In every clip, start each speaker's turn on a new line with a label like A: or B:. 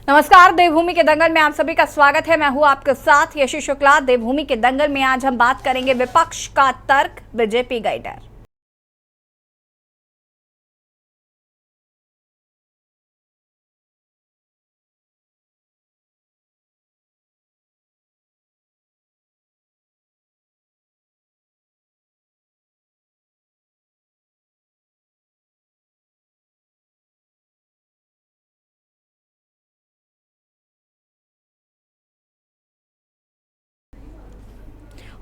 A: नमस्कार, देवभूमि के दंगल में आप सभी का स्वागत है। मैं हूं आपके साथ यशी शुक्ला। देवभूमि के दंगल में आज हम बात करेंगे विपक्ष का तर्क, बीजेपी गई डर।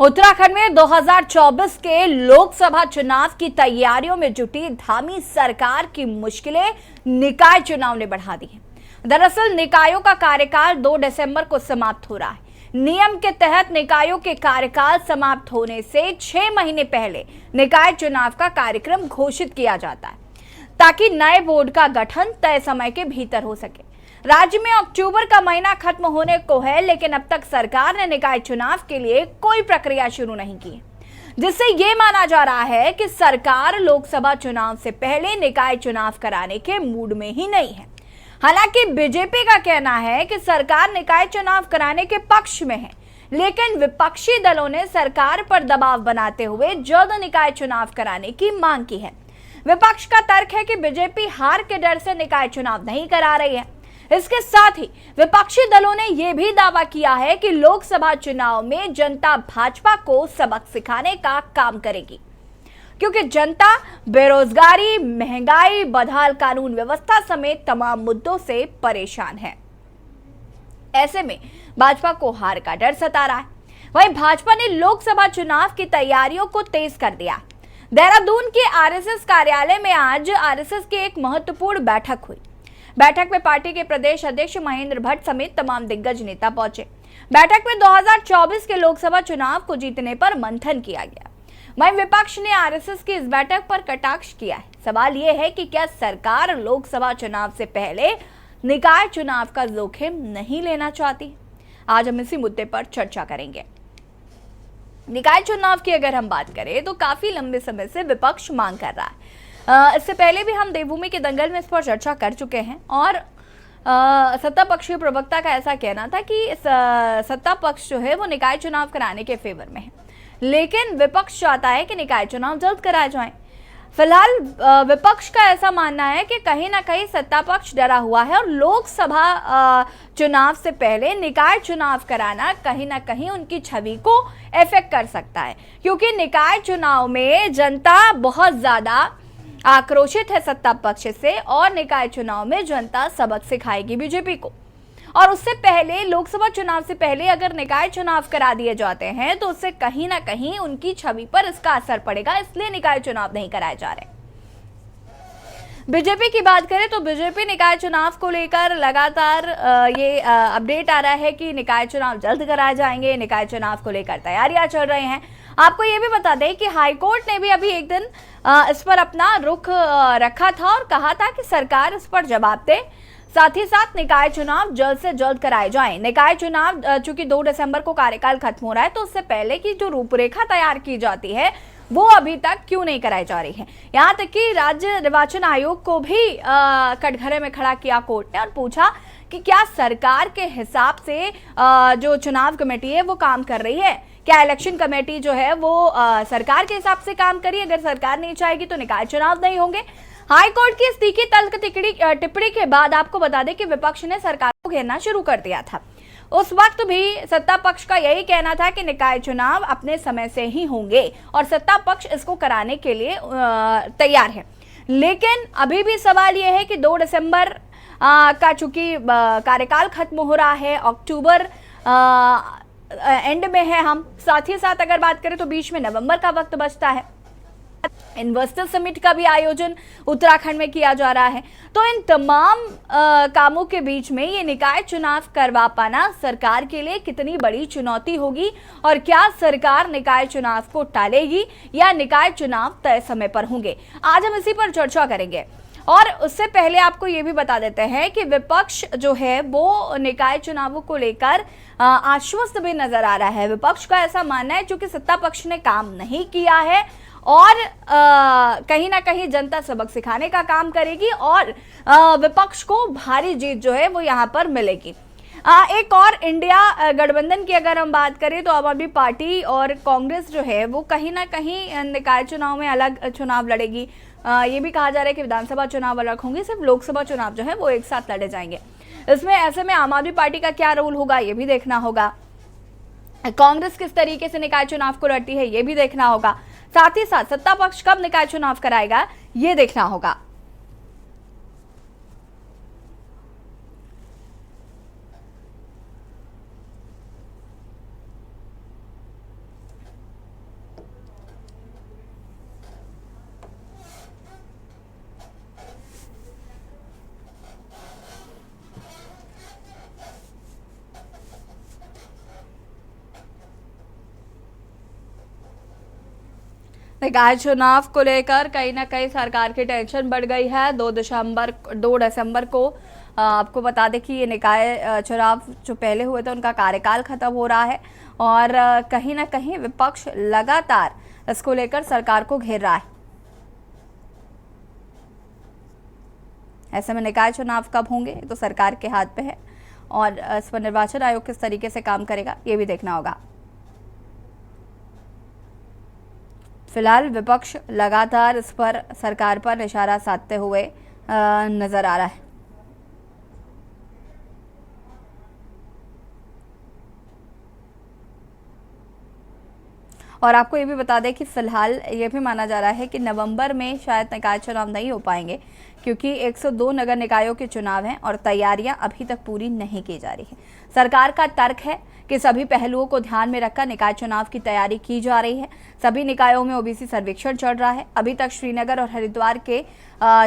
A: उत्तराखंड में 2024 के लोकसभा चुनाव की तैयारियों में जुटी धामी सरकार की मुश्किलें निकाय चुनाव ने बढ़ा दी हैं। दरअसल निकायों का कार्यकाल 2 दिसंबर को समाप्त हो रहा है। नियम के तहत निकायों के कार्यकाल समाप्त होने से 6 महीने पहले निकाय चुनाव का कार्यक्रम घोषित किया जाता है ताकि नए बोर्ड का गठन तय समय के भीतर हो सके। राज्य में अक्टूबर का महीना खत्म होने को है, लेकिन अब तक सरकार ने निकाय चुनाव के लिए कोई प्रक्रिया शुरू नहीं की, जिससे ये माना जा रहा है कि सरकार लोकसभा चुनाव से पहले निकाय चुनाव कराने के मूड में ही नहीं है। हालांकि बीजेपी का कहना है कि सरकार निकाय चुनाव कराने के पक्ष में है, लेकिन विपक्षी दलों ने सरकार पर दबाव बनाते हुए जल्द निकाय चुनाव कराने की मांग की है। विपक्ष का तर्क है कि बीजेपी हार के डर से निकाय चुनाव नहीं करा रही है। इसके साथ ही विपक्षी दलों ने यह भी दावा किया है कि लोकसभा चुनाव में जनता भाजपा को सबक सिखाने का काम करेगी, क्योंकि जनता बेरोजगारी, महंगाई, बदहाल कानून व्यवस्था समेत तमाम मुद्दों से परेशान है। ऐसे में भाजपा को हार का डर सता रहा है। वहीं भाजपा ने लोकसभा चुनाव की तैयारियों को तेज कर दिया। देहरादून के आरएसएस कार्यालय में आज आरएसएस की एक महत्वपूर्ण बैठक हुई। बैठक में पार्टी के प्रदेश अध्यक्ष महेंद्र भट्ट समेत तमाम दिग्गज नेता पहुंचे। बैठक में 2024 के लोकसभा चुनाव को जीतने पर मंथन किया गया। वहीं विपक्ष ने आरएसएस की इस बैठक पर कटाक्ष किया है। सवाल यह है कि क्या सरकार लोकसभा चुनाव से पहले निकाय चुनाव का जोखिम नहीं लेना चाहती? आज हम इसी मुद्दे पर चर्चा करेंगे। निकाय चुनाव की अगर हम बात करें तो काफी लंबे समय से विपक्ष मांग कर रहा है। इससे पहले भी हम देवभूमि के दंगल में इस पर चर्चा कर चुके हैं और सत्ता पक्ष के प्रवक्ता का ऐसा कहना था कि सत्ता पक्ष जो है वो निकाय चुनाव कराने के फेवर में है, लेकिन विपक्ष चाहता है कि निकाय चुनाव जल्द कराए जाएं। फिलहाल विपक्ष का ऐसा मानना है कि कहीं ना कहीं सत्ता पक्ष डरा हुआ है और लोकसभा चुनाव से पहले निकाय चुनाव कराना कहीं ना कहीं उनकी छवि को इफेक्ट कर सकता है, क्योंकि निकाय चुनाव में जनता बहुत ज्यादा आक्रोशित है सत्ता पक्ष से और निकाय चुनाव में जनता सबक सिखाएगी बीजेपी को। और उससे पहले लोकसभा चुनाव से पहले अगर निकाय चुनाव करा दिए जाते हैं तो उससे कहीं ना कहीं उनकी छवि पर इसका असर पड़ेगा, इसलिए निकाय चुनाव नहीं कराए जा रहे। बीजेपी की बात करें तो बीजेपी निकाय चुनाव को लेकर लगातार ये अपडेट आ रहा है कि निकाय चुनाव जल्द कराए जाएंगे। निकाय चुनाव को लेकर तैयारियां चल रही हैं। आपको ये भी बता दें कि हाईकोर्ट ने भी अभी एक दिन इस पर अपना रुख रखा था और कहा था कि सरकार इस पर जवाब दे, साथ ही साथ निकाय चुनाव जल्द से जल्द कराए जाएं। निकाय चुनाव चूंकि 2 दिसंबर को कार्यकाल खत्म हो रहा है, तो उससे पहले की जो रूपरेखा तैयार की जाती है वो अभी तक क्यों नहीं कराई जा रही है। यहाँ तक कि राज्य निर्वाचन आयोग को भी कटघरे में खड़ा किया कोर्ट ने और पूछा कि क्या सरकार के हिसाब से जो चुनाव कमेटी है वो काम कर रही है, क्या इलेक्शन कमेटी जो है वो सरकार के हिसाब से काम करी? अगर सरकार नहीं चाहेगी तो निकाय चुनाव नहीं होंगे। हाईकोर्ट की इस तीखी तल्ख टिप्पणी के बाद आपको बता दें कि विपक्ष ने सरकार को घेरना शुरू कर दिया था। उस वक्त भी सत्ता पक्ष का यही कहना था कि निकाय चुनाव अपने समय से ही होंगे और सत्ता पक्ष इसको कराने के लिए तैयार है। लेकिन अभी भी सवाल यह है कि 2 दिसंबर का चूंकि कार्यकाल खत्म हो रहा है, अक्टूबर एंड में है हम, साथ ही साथ अगर बात करें तो बीच में नवंबर का वक्त बचता है। इन्वेस्टर समिट का भी आयोजन उत्तराखंड में किया जा रहा है। तो इन तमाम कामों के बीच में ये निकाय चुनाव करवा पाना सरकार के लिए कितनी बड़ी चुनौती होगी और क्या सरकार निकाय चुनाव को टालेगी या निकाय चुनाव तय समय पर होंगे, आज हम इसी पर चर्चा करेंगे। और उससे पहले आपको ये भी बता देते हैं कि विपक्ष जो है वो निकाय चुनावों को लेकर आश्वस्त भी नजर आ रहा है। विपक्ष का ऐसा मानना है चूंकि सत्ता पक्ष ने काम नहीं किया है और कहीं ना कहीं जनता सबक सिखाने का काम करेगी और विपक्ष को भारी जीत जो है वो यहाँ पर मिलेगी। एक और इंडिया गठबंधन की अगर हम बात करें तो आम आदमी पार्टी और कांग्रेस जो है वो कहीं ना कहीं निकाय चुनाव में अलग चुनाव लड़ेगी। ये भी कहा जा रहा है कि विधानसभा चुनाव अलग होंगे, सिर्फ लोकसभा चुनाव जो है वो एक साथ लड़े जाएंगे। इसमें ऐसे में आम आदमी पार्टी का क्या रोल होगा ये भी देखना होगा। कांग्रेस किस तरीके से निकाय चुनाव को लड़ती है ये भी देखना होगा। साथ ही साथ सत्ता पक्ष कब निकाय चुनाव कराएगा ये देखना होगा। निकाय चुनाव को लेकर कहीं ना कहीं सरकार की टेंशन बढ़ गई है। 2 दिसंबर को आपको बता दें कि ये निकाय चुनाव जो पहले हुए थे उनका कार्यकाल खत्म हो रहा है और कहीं ना कहीं विपक्ष लगातार इसको लेकर सरकार को घेर रहा है। ऐसे में निकाय चुनाव कब होंगे तो सरकार के हाथ पे है और इस पर निर्वाचन आयोग किस तरीके से काम करेगा ये भी देखना होगा। फिलहाल विपक्ष लगातार इस पर सरकार पर इशारा साधते हुए नजर आ रहा है। और आपको ये भी बता दें कि फिलहाल ये भी माना जा रहा है कि नवंबर में शायद निकाय चुनाव नहीं हो पाएंगे क्योंकि 102 नगर निकायों के चुनाव हैं और तैयारियां अभी तक पूरी नहीं की जा रही है। सरकार का तर्क है कि सभी पहलुओं को ध्यान में रखकर निकाय चुनाव की तैयारी की जा रही है। सभी निकायों में ओबीसी सर्वेक्षण चल रहा है। अभी तक श्रीनगर और हरिद्वार के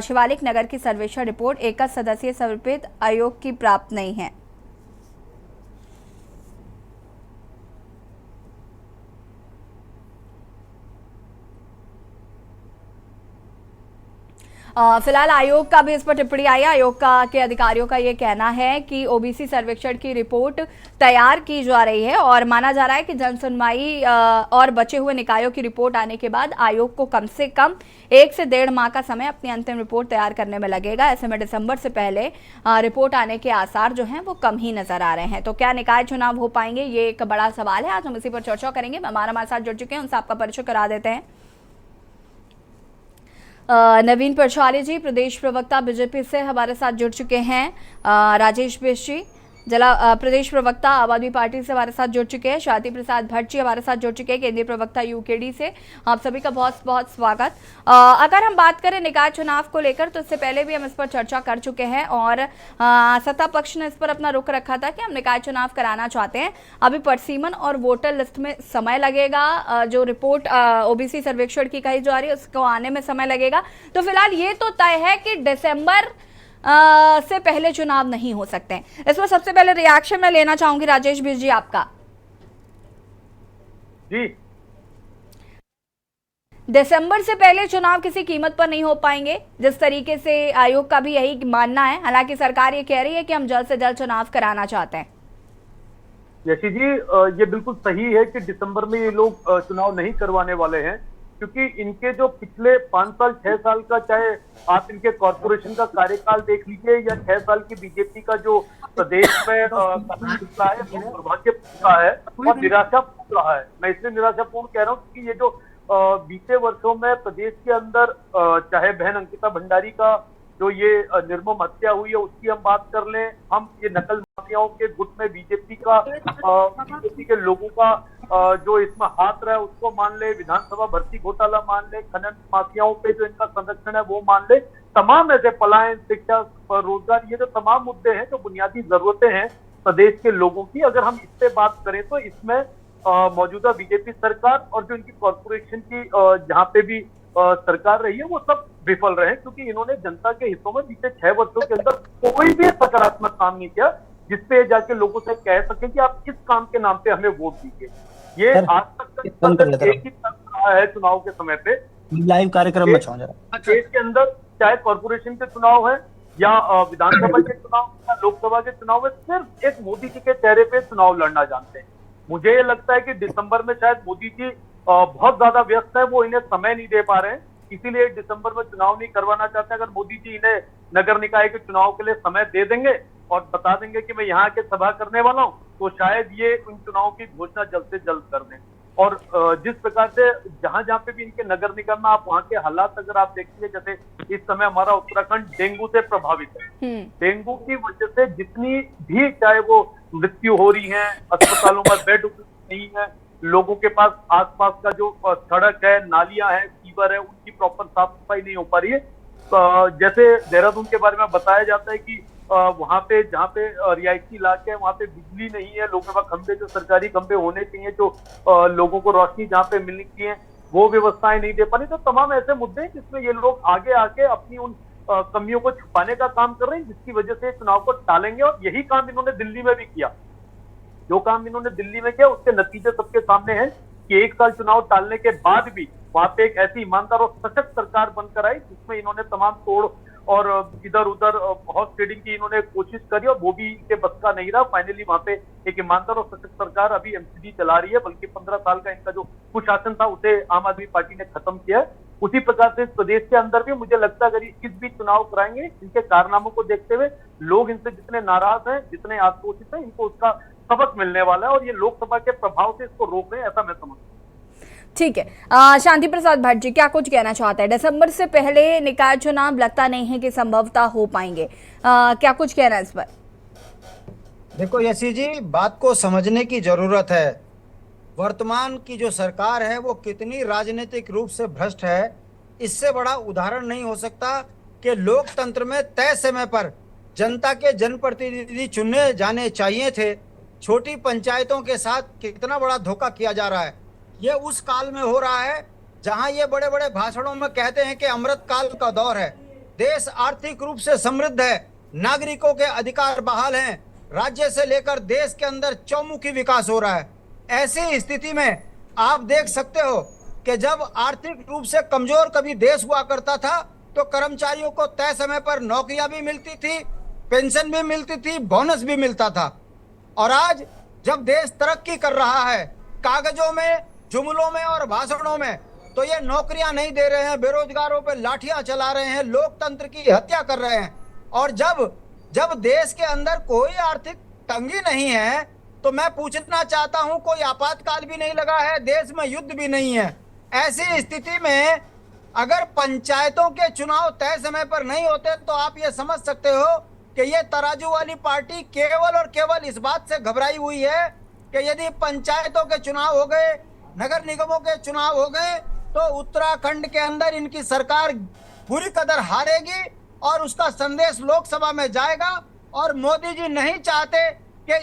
A: शिवालिक नगर की सर्वेक्षण रिपोर्ट 21 सदस्यीय समर्पित आयोग की प्राप्त नहीं है। फिलहाल आयोग का भी इस पर टिप्पणी आई है। आयोग के अधिकारियों का ये कहना है कि ओबीसी सर्वेक्षण की रिपोर्ट तैयार की जा रही है और माना जा रहा है कि जन सुनवाई और बचे हुए निकायों की रिपोर्ट आने के बाद आयोग को कम से कम 1 से 1.5 माह का समय अपनी अंतिम रिपोर्ट तैयार करने में लगेगा। ऐसे में दिसंबर से पहले रिपोर्ट आने के आसार जो हैं वो कम ही नजर आ रहे हैं। तो क्या निकाय चुनाव हो पाएंगे, ये एक बड़ा सवाल है। आज हम इसी पर चर्चा करेंगे। हमारे साथ जुड़ चुके हैं, उनसे आपका परिचय करा देते हैं। नवीन परछाली जी प्रदेश प्रवक्ता बीजेपी से हमारे साथ जुड़ चुके हैं। राजेश बिष्ट जी प्रदेश प्रवक्ता आम आदमी पार्टी से हमारे साथ जुड़ चुके हैं। शांति प्रसाद भट्ट जी हमारे साथ जुड़ चुके हैं केंद्रीय प्रवक्ता यूकेडी से। आप सभी का बहुत बहुत स्वागत। अगर हम बात करें निकाय चुनाव को लेकर तो इससे पहले भी हम इस पर चर्चा कर चुके हैं और सत्ता पक्ष ने इस पर अपना रुख रखा था कि हम निकाय चुनाव कराना चाहते हैं। अभी परसीमन और वोटर लिस्ट में समय लगेगा। जो रिपोर्ट ओबीसी सर्वेक्षण की कही जा रही है उसको आने में समय लगेगा। तो फिलहाल ये तो तय है कि दिसंबर से पहले चुनाव नहीं हो सकते हैं। इसमें सबसे पहले रिएक्शन मैं लेना चाहूंगी राजेश बिष्ट जी आपका।
B: जी,
A: दिसंबर से पहले चुनाव किसी कीमत पर नहीं हो पाएंगे, जिस तरीके से आयोग का भी यही मानना है। हालांकि सरकार ये कह रही है कि हम जल्द से जल्द चुनाव कराना चाहते हैं।
B: यशी जी, ये बिल्कुल सही है कि दिसंबर में ये लोग चुनाव नहीं करवाने वाले हैं क्योंकि इनके जो पिछले 5 साल 6 साल का, चाहे आप इनके कॉर्पोरेशन का कार्यकाल देख लीजिए या 6 साल की बीजेपी का जो प्रदेश में रहा है, वो दुर्भाग्यपूर्ण रहा है और निराशापूर्ण रहा है। मैं इसलिए निराशापूर्ण कह रहा हूँ क्योंकि ये जो बीते वर्षों में प्रदेश के अंदर चाहे बहन अंकिता भंडारी का जो ये निर्मम हत्या हुई है उसकी हम बात कर लें, हम ये नकल माफियाओं के गुट में बीजेपी के लोगों का जो इसमें हाथ रहा है उसको मान ले, विधानसभा भर्ती घोटाला मान ले, खनन माफियाओं पे जो इनका संरक्षण है वो मान ले, तमाम ऐसे पलायन, शिक्षा, रोजगार, ये जो तमाम मुद्दे हैं जो बुनियादी जरूरतें हैं प्रदेश के लोगों की, अगर हम इस पे बात करें तो इसमें मौजूदा बीजेपी सरकार और जो इनकी कॉर्पोरेशन की जहाँ पे भी सरकार रही है वो सब विफल रहे क्योंकि इन्होंने जनता के हितों में बीते 6 वर्षों के अंदर कोई भी सकारात्मक काम नहीं किया जिसपे जाके लोगों से कह सके कि आप इस काम के नाम पे हमें वोट दीजिए। ये आज तक एक ही रहा है चुनाव के समय पे।
C: लाइव कार्यक्रम में
B: देश के अंदर चाहे कॉर्पोरेशन के चुनाव है या विधानसभा के चुनाव या लोकसभा के चुनाव है, सिर्फ एक मोदी जी के चेहरे पे चुनाव लड़ना जानते हैं। मुझे ये लगता है कि दिसंबर में शायद मोदी जी बहुत ज्यादा व्यस्त है, वो इन्हें समय नहीं दे पा रहे हैं, इसीलिए दिसंबर में चुनाव नहीं करवाना चाहते। अगर मोदी जी इन्हें नगर निकाय के चुनाव के लिए समय दे देंगे और बता देंगे कि मैं यहाँ के सभा करने वाला हूँ, तो शायद ये उन चुनावों की घोषणा जल्द से जल्द कर दें। और जिस प्रकार से जहां जहां पे भी इनके नगर निगम में आप वहां के हालात अगर आप देखिए, जैसे इस समय हमारा उत्तराखंड डेंगू से प्रभावित है। डेंगू की वजह से जितनी भी चाहे वो मृत्यु हो रही है, अस्पतालों में बेड नहीं है, लोगों के पास आसपास का जो सड़क है, नालियां है, सीवर है, उनकी प्रॉपर साफ सफाई नहीं हो पा रही है। जैसे देहरादून के बारे में बताया जाता है कि वहां पे जहाँ पे रिहायशी इलाके हैं वहां पे बिजली नहीं है, लोगों के पास खंभे, जो सरकारी खंभे होने चाहिए, जो लोगों को रोशनी जहाँ पे मिलनी चाहिए, वो व्यवस्थाएं नहीं दे पा रही। तो तमाम ऐसे मुद्दे हैं जिसमें ये लोग आगे आके अपनी उन कमियों को छुपाने का काम कर रहे हैं, जिसकी वजह से चुनाव को टालेंगे। और यही काम इन्होंने दिल्ली में भी किया। जो काम इन्होंने दिल्ली में किया उसके नतीजे सबके सामने हैं कि 1 साल चुनाव टालने के बाद भी वहां पे एक ऐसी ईमानदार और सशक्त सरकार बनकर आई, जिसमें इन्होंने तमाम तोड़ और इधर उधर बहुत ट्रेडिंग की इन्होंने कोशिश करी, और वो भी इनके बस का नहीं रहा। फाइनली वहां पे एक ईमानदार और सशक्त सरकार अभी एमसीडी चला रही है, बल्कि 15 साल का इनका जो कुशासन था उसे आम आदमी पार्टी ने खत्म किया है। उसी प्रकार से इस प्रदेश के अंदर भी मुझे लगता है अगर इस भी चुनाव कराएंगे, इनके कारनामों को देखते हुए लोग इनसे जितने नाराज हैं, जितने आक्रोशित हैं, इनको उसका सबक मिलने वाला है, और ये लोकसभा के प्रभाव से इसको रोक रहे हैं, ऐसा मैं समझता हूँ।
A: ठीक है, शांति प्रसाद भट्ट जी क्या कुछ कहना चाहते हैं? दिसंबर से पहले निकाय चुनाव लगता नहीं है कि संभवतः हो पाएंगे, क्या कुछ कहना है इस पर?
C: देखो यशी जी, बात को समझने की जरूरत है। वर्तमान की जो सरकार है वो कितनी राजनीतिक रूप से भ्रष्ट है, इससे बड़ा उदाहरण नहीं हो सकता कि लोकतंत्र में तय समय पर जनता के जनप्रतिनिधि चुने जाने चाहिए थे। छोटी पंचायतों के साथ कितना बड़ा धोखा किया जा रहा है। ये उस काल में हो रहा है जहां ये बड़े बड़े भाषणों में कहते हैं कि अमृत काल का दौर है, देश आर्थिक रूप से समृद्ध है, नागरिकों के अधिकार बहाल हैं, राज्य से लेकर देश के अंदर चौमुखी विकास हो रहा है। ऐसी स्थिति में आप देख सकते हो कि जब आर्थिक रूप से कमजोर कभी देश हुआ करता था तो कर्मचारियों को तय समय पर नौकरियां भी मिलती थी, पेंशन भी मिलती थी, बोनस भी मिलता था। और आज जब देश तरक्की कर रहा है, कागजों में, जुमलों में और भाषणों में, तो ये नौकरियां नहीं दे रहे हैं, बेरोजगारों पे लाठियां चला रहे हैं, लोकतंत्र की हत्या कर रहे हैं। और जब देश के अंदर कोई आर्थिक तंगी नहीं है, तो मैं पूछना चाहता हूं, कोई आपातकाल भी नहीं लगा है, देश में युद्ध भी नहीं है। ऐसी स्थिति में अगर पंचायतों के चुनाव तय समय पर नहीं होते तो आप ये समझ सकते हो कि ये तराजू वाली पार्टी केवल और केवल इस बात से घबराई हुई है कि यदि पंचायतों के चुनाव हो गए, नगर निगमों के चुनाव हो गए, तो उत्तराखंड के अंदर इनकी सरकार बुरी कदर हारेगी और उसका संदेश लोकसभा में जाएगा। और मोदी जी नहीं चाहते कि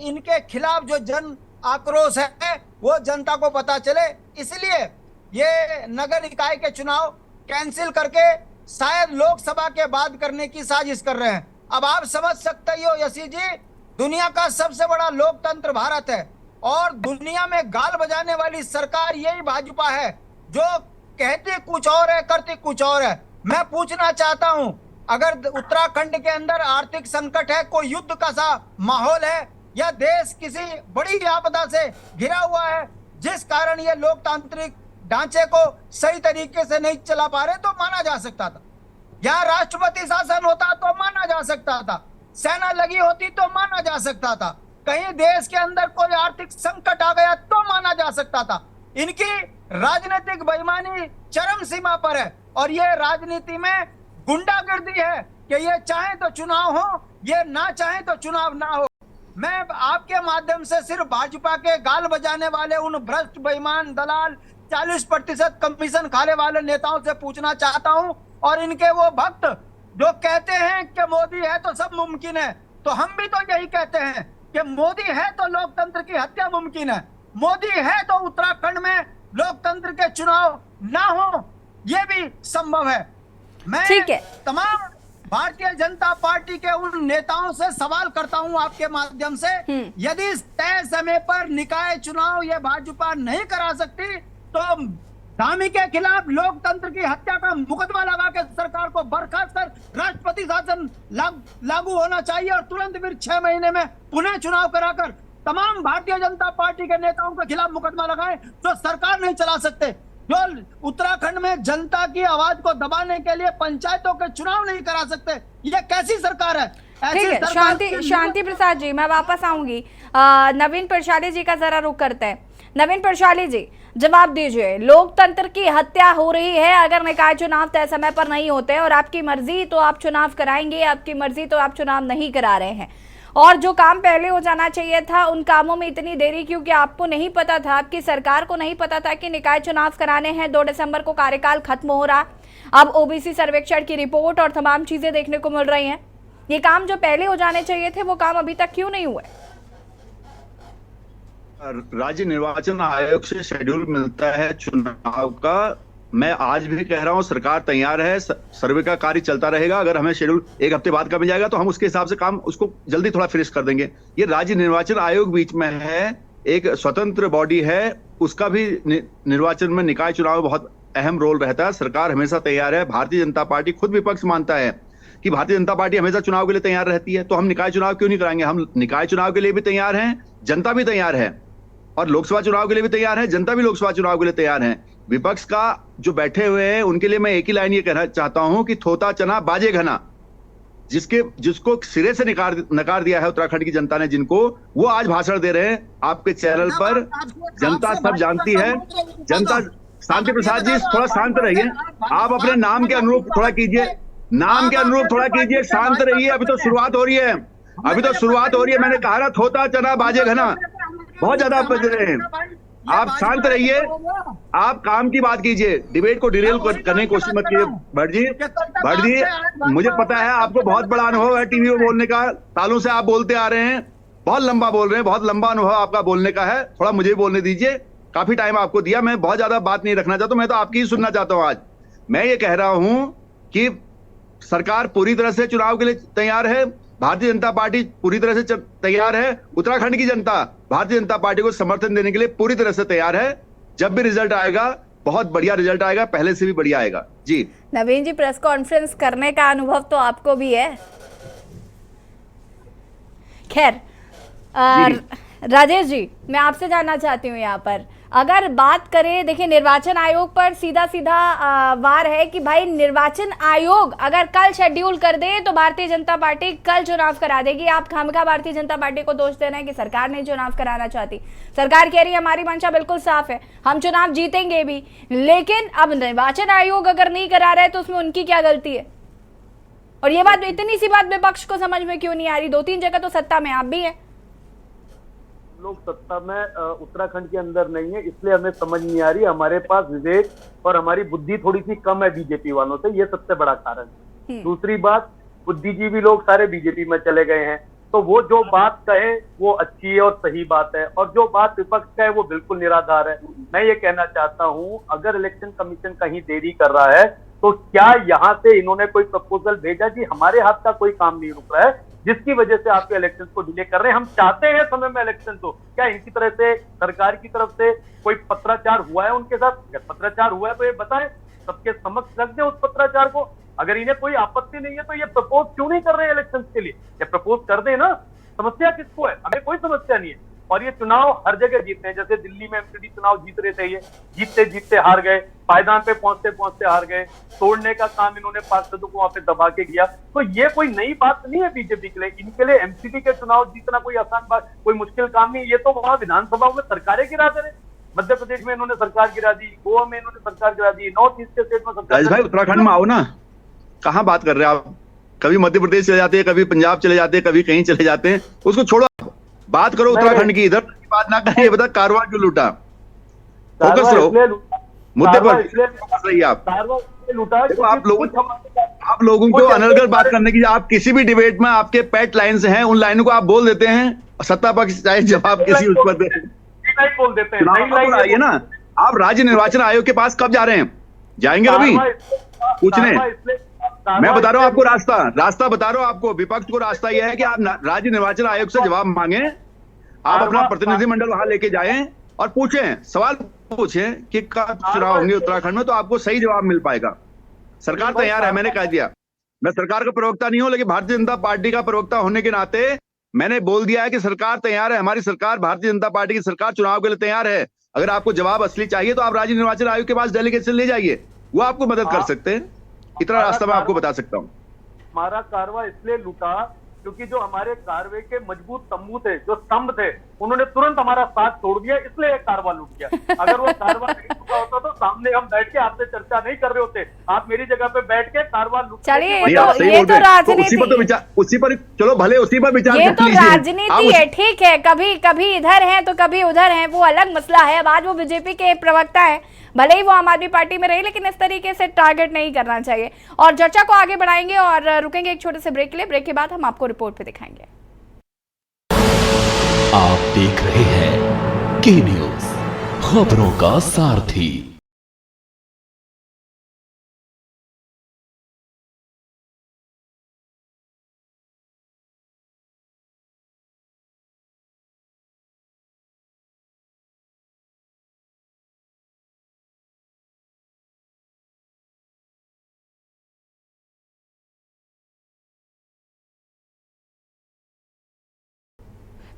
C: इनके खिलाफ जो जन आक्रोश है वो जनता को पता चले, इसलिए ये नगर निकाय के चुनाव कैंसिल करके शायद लोकसभा के बाद करने की साजिश कर रहे हैं। अब आप समझ सकते हो यशी जी, दुनिया का सबसे बड़ा लोकतंत्र भारत है और दुनिया में गाल बजाने वाली सरकार यही भाजपा है, जो कहती कुछ और है, करती कुछ और है। मैं पूछना चाहता हूं, अगर उत्तराखंड के अंदर आर्थिक संकट है, कोई युद्ध का सा माहौल है, या देश किसी बड़ी आपदा से घिरा हुआ है जिस कारण ये लोकतांत्रिक ढांचे को सही तरीके से नहीं चला पा रहे, तो माना जा सकता था। यहाँ राष्ट्रपति शासन होता तो माना जा सकता था, सेना लगी होती तो माना जा सकता था, कहीं देश के अंदर कोई आर्थिक संकट आ गया तो माना जा सकता था। इनकी राजनीतिक बेईमानी चरम सीमा पर है और ये राजनीति में गुंडागर्दी है कि ये चाहे तो चुनाव हो, ये ना चाहे तो चुनाव ना हो। मैं आपके माध्यम से सिर्फ भाजपा के गाल बजाने वाले उन भ्रष्ट बेईमान दलाल 40% कमीशन खाने वाले नेताओं से पूछना चाहता हूं, और इनके वो भक्त जो कहते हैं कि मोदी है तो सब मुमकिन है, तो हम भी तो यही कहते हैं कि मोदी है तो लोकतंत्र की हत्या मुमकिन है, मोदी है तो उत्तराखंड में लोकतंत्र के चुनाव ना हो ये भी संभव है। मैं तमाम भारतीय जनता पार्टी के उन नेताओं से सवाल करता हूं आपके माध्यम से, यदि तय समय पर निकाय चुनाव ये भाजपा नहीं करा सकती तो धामी के खिलाफ लोकतंत्र की हत्या का मुकदमा लगा के सरकार को बर्खास्त कर राष्ट्रपति शासन लागू होना चाहिए और तुरंत फिर 6 महीने में पुनः चुनाव कराकर तमाम भारतीय जनता पार्टी के नेताओं के खिलाफ मुकदमा लगाएं जो सरकार नहीं चला सकते, जो उत्तराखंड में जनता की आवाज को दबाने के लिए पंचायतों के चुनाव नहीं करा सकते। ये कैसी सरकार है? ऐसी
A: ठीक है,
C: सरकार
A: शांति प्रसाद जी, मैं वापस आऊंगी। नवीन प्रशाली जी का जरा रुख करते हैं। नवीन प्रशाली जी, जवाब दीजिए, लोकतंत्र की हत्या हो रही है अगर निकाय चुनाव तय समय पर नहीं होते हैं, और आपकी मर्जी तो आप चुनाव कराएंगे, आपकी मर्जी तो आप चुनाव नहीं करा रहे हैं, और जो काम पहले हो जाना चाहिए था उन कामों में इतनी देरी क्योंकि आपको नहीं पता था, आपकी सरकार को नहीं पता था कि निकाय चुनाव कराने हैं, 2 दिसंबर को कार्यकाल खत्म हो रहा, अब ओबीसी सर्वेक्षण की रिपोर्ट और तमाम चीजें देखने को मिल रही हैं। ये काम जो पहले हो जाने चाहिए थे वो काम अभी तक क्यों नहीं हुए?
D: राज्य निर्वाचन आयोग से शेड्यूल मिलता है चुनाव का। मैं आज भी कह रहा हूं, सरकार तैयार है, सर्वे का कार्य चलता रहेगा। अगर हमें शेड्यूल 1 हफ्ते बाद का मिल जाएगा तो हम उसके हिसाब से काम उसको जल्दी थोड़ा फिनिश कर देंगे। ये राज्य निर्वाचन आयोग बीच में है, एक स्वतंत्र बॉडी है, उसका भी निर्वाचन में निकाय चुनाव में बहुत अहम रोल रहता है। सरकार हमेशा तैयार है। भारतीय जनता पार्टी खुद विपक्ष मानता है कि भारतीय जनता पार्टी हमेशा चुनाव के लिए तैयार रहती है, तो हम निकाय चुनाव क्यों नहीं कराएंगे? हम निकाय चुनाव के लिए भी तैयार हैं, जनता भी तैयार है, और लोकसभा चुनाव के लिए भी तैयार है, जनता भी लोकसभा चुनाव के लिए तैयार है। विपक्ष का जो बैठे हुए हैं उनके लिए मैं एक ही लाइन ये कहना चाहता हूं कि थोता चना बाजे घना, जिसको सिरे से नकार दिया है उत्तराखंड की जनता ने, जिनको वो आज भाषण दे रहे हैं आपके चैनल पर। जनता सब जानती है। जनता, शांति प्रसाद जी थोड़ा शांत रहिए, आप अपने नाम के अनुरूप थोड़ा कीजिए, नाम के अनुरूप थोड़ा कीजिए, शांत रहिए। अभी तो शुरुआत हो रही है, अभी तो शुरुआत हो रही है। मैंने कहा ना, थोता चना बाजे घना, बहुत ज्यादा बज रहे हैं। आप शांत रहिए, आप काम की बात कीजिए, डिबेट को डिरेल करने की कोशिश मत कीजिए। भट्ट जी, मुझे पता है आपको बहुत बड़ा अनुभव है टीवी में बोलने का, सालों से आप बोलते आ रहे हैं, बहुत लंबा बोल रहे हैं, बहुत लंबा अनुभव आपका बोलने का है। थोड़ा मुझे भी बोलने दीजिए, काफी टाइम आपको दिया, मैं बहुत ज्यादा बात नहीं रखना चाहता, मैं तो आपकी ही सुनना चाहता हूं। आज मैं ये कह रहा हूं कि सरकार पूरी तरह से चुनाव के लिए तैयार है, भारतीय जनता पार्टी पूरी तरह से तैयार है, उत्तराखंड की जनता भारतीय जनता पार्टी को समर्थन देने के लिए पूरी तरह से तैयार है। जब भी रिजल्ट आएगा, बहुत बढ़िया रिजल्ट आएगा, पहले से भी बढ़िया आएगा। जी
A: नवीन जी, प्रेस कॉन्फ्रेंस करने का अनुभव तो आपको भी है। खैर, राजेश जी, मैं आपसे जानना चाहती हूँ यहाँ पर, अगर बात करें, देखिए निर्वाचन आयोग पर सीधा वार है कि भाई निर्वाचन आयोग अगर कल शेड्यूल कर दे तो भारतीय जनता पार्टी कल चुनाव करा देगी। आप खामखा भारतीय जनता पार्टी को दोष दे रहे हैं कि सरकार नहीं चुनाव कराना चाहती। सरकार कह रही है हमारी मंशा बिल्कुल साफ है, हम चुनाव जीतेंगे भी, लेकिन अब निर्वाचन आयोग अगर नहीं करा रहा है तो उसमें उनकी क्या गलती है? और ये बात, इतनी सी बात विपक्ष को समझ में क्यों नहीं आ रही? 2-3 जगह तो सत्ता में आप भी हैं।
B: लोग सत्ता में उत्तराखंड के अंदर नहीं है, इसलिए हमें समझ नहीं आ रही। हमारे पास विवेक और हमारी बुद्धि थोड़ी सी कम है बीजेपी वालों से, ये सबसे बड़ा कारण है। दूसरी बात, बुद्धिजीवी लोग सारे बीजेपी में चले गए हैं, तो वो जो बात कहे वो अच्छी है और सही बात है, और जो बात विपक्ष का है वो बिल्कुल निराधार है। मैं ये कहना चाहता हूं, अगर इलेक्शन कमीशन कहीं देरी कर रहा है तो क्या यहाँ से इन्होंने कोई प्रपोजल भेजा कि हमारे हाथ का कोई काम नहीं रुक रहा है जिसकी वजह से आपके इलेक्शन को डिले कर रहे हैं? हम चाहते हैं समय में इलेक्शन, तो क्या इनकी तरह से सरकार की तरफ से कोई पत्राचार हुआ है उनके साथ? अगर पत्राचार हुआ है तो ये बताएं, सबके समक्ष रख दें उस पत्राचार को। अगर इन्हें कोई आपत्ति नहीं है तो ये प्रपोज क्यों नहीं कर रहे हैं इलेक्शन के लिए? ये प्रपोज कर दें ना, समस्या किसको है? हमें कोई समस्या नहीं है। और ये चुनाव हर जगह जीतते हैं, जैसे दिल्ली में एमसीडी चुनाव जीत रहे थे, ये जीतते जीतते हार गए, पायदान पे पहुंचते पहुंचते हार गए, तोड़ने का काम इन्होंने पार्षदों को वहां पे दबा के किया। तो ये कोई नई बात नहीं है बीजेपी के लिए। इनके लिए एमसीडी के चुनाव जीतना कोई आसान बात, कोई मुश्किल काम नहीं। ये तो वहां विधानसभा में सरकारें गिरा दे रहे। मध्य प्रदेश में इन्होंने सरकार गिरा दी, गोवा में इन्होंने सरकार गिरा दी, नॉर्थ ईस्ट के स्टेट में सरकार।
D: भाई उत्तराखंड में आओ ना, कहाँ बात कर रहे हैं आप? कभी मध्य प्रदेश चले जाते हैं, कभी पंजाब चले जाते हैं, कभी कहीं चले जाते हैं, उसको छोड़ो, बात करो उत्तराखंड की। इधर की बात ना करिए, बता कारवां क्यों लूटा? फोकस रहो मुद्दे पर, रहिए आप। देखो, आप लोगों को अनर्गल बात करने की, आप किसी भी डिबेट में आपके पेट लाइन्स हैं, उन लाइनों को आप बोल देते हैं, सत्ता पक्ष चाहे जवाब किसी उस पर
B: बोल देते हैं।
D: आइए ना, आप राज्य निर्वाचन आयोग के पास कब जा रहे हैं? जाएंगे कभी पूछने? मैं बता रहा हूं आपको रास्ता बता रहा हूं आपको। विपक्ष को रास्ता यह है कि आप राज्य निर्वाचन आयोग से जवाब मांगे, आप अपना प्रतिनिधिमंडल वहां लेके जाएं और पूछें, सवाल पूछें कि कब चुनाव होंगे उत्तराखंड में, तो आपको सही जवाब मिल पाएगा। सरकार तैयार है, मैंने कह दिया। मैं सरकार का प्रवक्ता नहीं हूं, लेकिन भारतीय जनता पार्टी का प्रवक्ता होने के नाते मैंने बोल दिया है कि सरकार तैयार है, हमारी सरकार, भारतीय जनता पार्टी की सरकार चुनाव के लिए तैयार है। अगर आपको जवाब असली चाहिए तो आप राज्य निर्वाचन आयोग के पास डेलीगेशन ले जाइए, वो आपको मदद कर सकते हैं। इतना रास्ता मैं आपको बता सकता हूँ।
B: हमारा कारवा इसलिए लूटा क्योंकि जो हमारे कारवे के मजबूत तंबू थे, जो स्तंभ थे, उन्होंने तुरंत हमारा साथ छोड़ दिया, इसलिए एक कारवा लूट गया। अगर वो कारवा नहीं लूटा होता तो सामने हम बैठ के आपसे चर्चा नहीं कर रहे होते, आप मेरी जगह पे बैठ के कारवा लूट।
A: चलिए,
D: ये तो
A: राजनीति,
D: उसी पर चलो, भले उसी पर विचार,
A: ये तो राजनीति है, ठीक है। कभी कभी इधर है तो कभी उधर है, वो अलग मसला है। अब आज वो बीजेपी के प्रवक्ता है, भले ही वो आम आदमी पार्टी में रही, लेकिन इस तरीके से टारगेट नहीं करना चाहिए। और चर्चा को आगे बढ़ाएंगे और रुकेंगे एक छोटे से ब्रेक के लिए। ब्रेक के बाद हम आपको रिपोर्ट पे दिखाएंगे।
E: आप देख रहे हैं के न्यूज, खबरों का सारथी।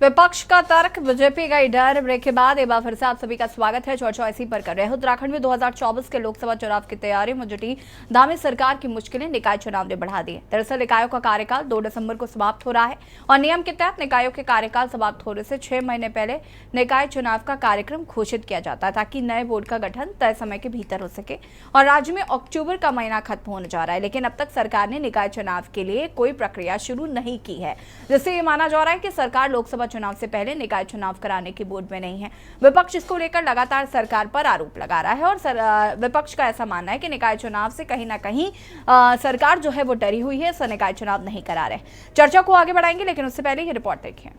A: विपक्ष का तर्क, बीजेपी का डर। ब्रेक के बाद एक बार फिर से आप सभी का स्वागत है। चर्चा इसी पर कर रहे हैं। उत्तराखंड में 2024 के लोकसभा चुनाव की तैयारियों में जुटी धामी सरकार की मुश्किलें निकाय चुनाव ने बढ़ा दी है। दरअसल निकायों का कार्यकाल 2 दिसंबर को समाप्त हो रहा है और नियम के तहत निकायों के कार्यकाल समाप्त होने से 6 महीने पहले निकाय चुनाव का कार्यक्रम घोषित किया जाता है, ताकि नए बोर्ड का गठन तय समय के भीतर हो सके। और राज्य में अक्टूबर का महीना खत्म होने जा रहा है, लेकिन अब तक सरकार ने निकाय चुनाव के लिए कोई प्रक्रिया शुरू नहीं की है, जिससे ये माना जा रहा है कि सरकार लोकसभा चुनाव से पहले निकाय चुनाव कराने की बोर्ड में नहीं है। विपक्ष इसको लेकर लगातार सरकार पर आरोप लगा रहा है और विपक्ष का ऐसा मानना है कि निकाय चुनाव से कहीं ना कहीं सरकार जो है वो डरी हुई है, इससे निकाय चुनाव नहीं करा रहे। चर्चा को आगे बढ़ाएंगे, लेकिन उससे पहले ये रिपोर्ट देखिए।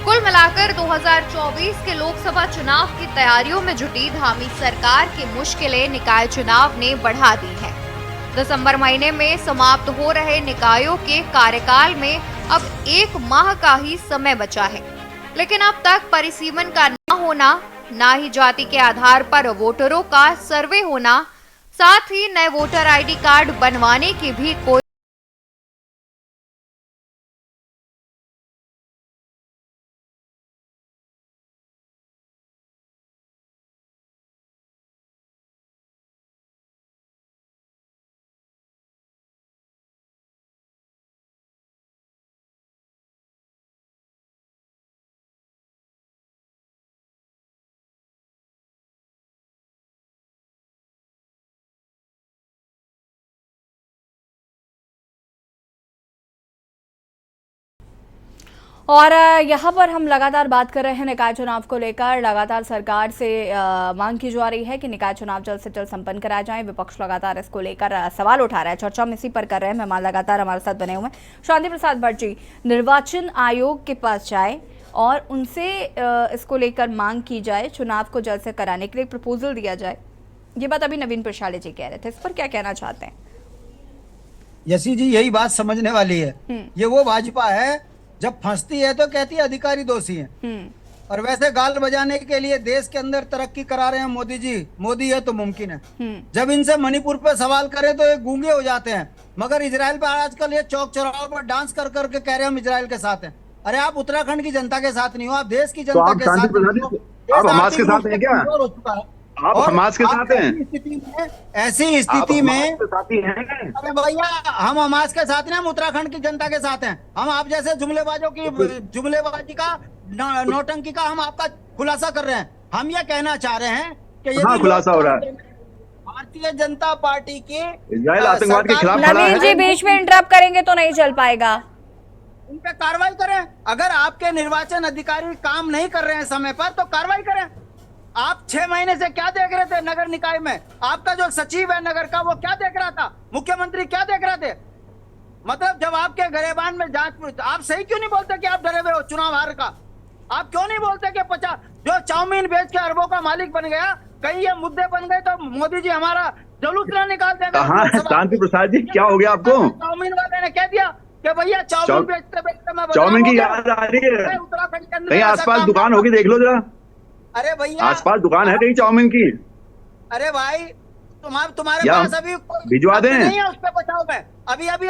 F: कुल मिलाकर 2024 के लोकसभा चुनाव की तैयारियों में जुटी धामी सरकार की मुश्किलें निकाय चुनाव ने बढ़ा दी हैं। दिसंबर महीने में समाप्त हो रहे निकायों के कार्यकाल में अब 1 माह का ही समय बचा है, लेकिन अब तक परिसीमन का न होना, न ही जाति के आधार पर वोटरों का सर्वे होना, साथ ही नए वोटर आईडी कार्ड बनवाने की भी कोई
A: और यहाँ पर हम लगातार बात कर रहे हैं निकाय चुनाव को लेकर। लगातार सरकार से मांग की जा रही है कि निकाय चुनाव जल्द से जल्द संपन्न कराया जाए। विपक्ष लगातार इसको लेकर सवाल उठा रहा है। चर्चा हम इसी पर कर रहे हैं। मेहमान लगातार हमारे साथ बने हुए हैं। शांति प्रसाद भट्ट जी, निर्वाचन आयोग के पास जाए और उनसे इसको लेकर मांग की जाए, चुनाव को जल्द से कराने के लिए प्रपोजल दिया जाए, ये बात अभी नवीन प्रशाले जी कह रहे थे, इस पर क्या कहना चाहते हैं?
C: यशी जी, यही बात समझने वाली है। ये वो भाजपा है जब फंसती है तो कहती है अधिकारी दोषी हैं, और वैसे गाल बजाने के लिए देश के अंदर तरक्की करा रहे हैं मोदी जी। मोदी है तो मुमकिन है। जब इनसे मणिपुर पे सवाल करें तो ये गूंगे हो जाते हैं, मगर इजराइल पे आजकल ये चौक चौराहों पर डांस कर करके कह रहे हैं हम इजराइल के साथ हैं। अरे आप उत्तराखंड की जनता के साथ नहीं हो, आप देश की जनता के साथ हो।
D: आप हमास के साथ हैं क्या?
C: हो चुका है।
D: आप हमास के साथ हैं?
C: ऐसी स्थिति में
D: अरे
C: भैया, हम हमास के साथ नहीं, हम उत्तराखंड की जनता के साथ हैं। हम आप जैसे जुमलेबाजी का, नौटंकी का हम आपका खुलासा कर रहे हैं। हम ये कहना चाह रहे हैं कि
D: हाँ, खुलासा हो रहा है।
C: भारतीय जनता पार्टी के
D: इजराइल आतंकवाद के खिलाफ
A: नवीन जी बीच में इंटरप्ट करेंगे तो नहीं चल पाएगा।
C: उन पे कार्रवाई करें। अगर आपके निर्वाचन अधिकारी काम नहीं कर रहे हैं समय पर तो कार्रवाई करें। आप 6 महीने से क्या देख रहे थे नगर निकाय में? आपका जो सचिव है नगर का, वो क्या देख रहा था? मुख्यमंत्री क्या देख रहे थे? मतलब जब आपके गरेबान में जांच, आप सही क्यों नहीं बोलते कि आप डरे हुए हो चुनाव हार का? आप क्यों नहीं बोलते कि 50 जो चाउमीन बेच के अरबों का मालिक बन गया, कहीं ये मुद्दे बन गए तो मोदी जी हमारा जुलूस ना निकाल देंगे।
D: शांति प्रसाद जी, क्या हो गया आपको?
C: चाउमीन वाले ने कह दिया कि भैया चाउमीन बेचते बेचते मैं
D: चाउमीन की याद आ रही है?
C: उत्तराखंड के अंदर
D: कहीं आसपास दुकान होगी, देख लो जरा।
C: अरे भैया,
D: आसपास दुकान है कहीं चाउमीन की?
C: अरे भाई, तुम्हारे
D: या
C: पास अभी
D: भिजवा दें?
C: नहीं है उस पे बचाओ में। अभी अभी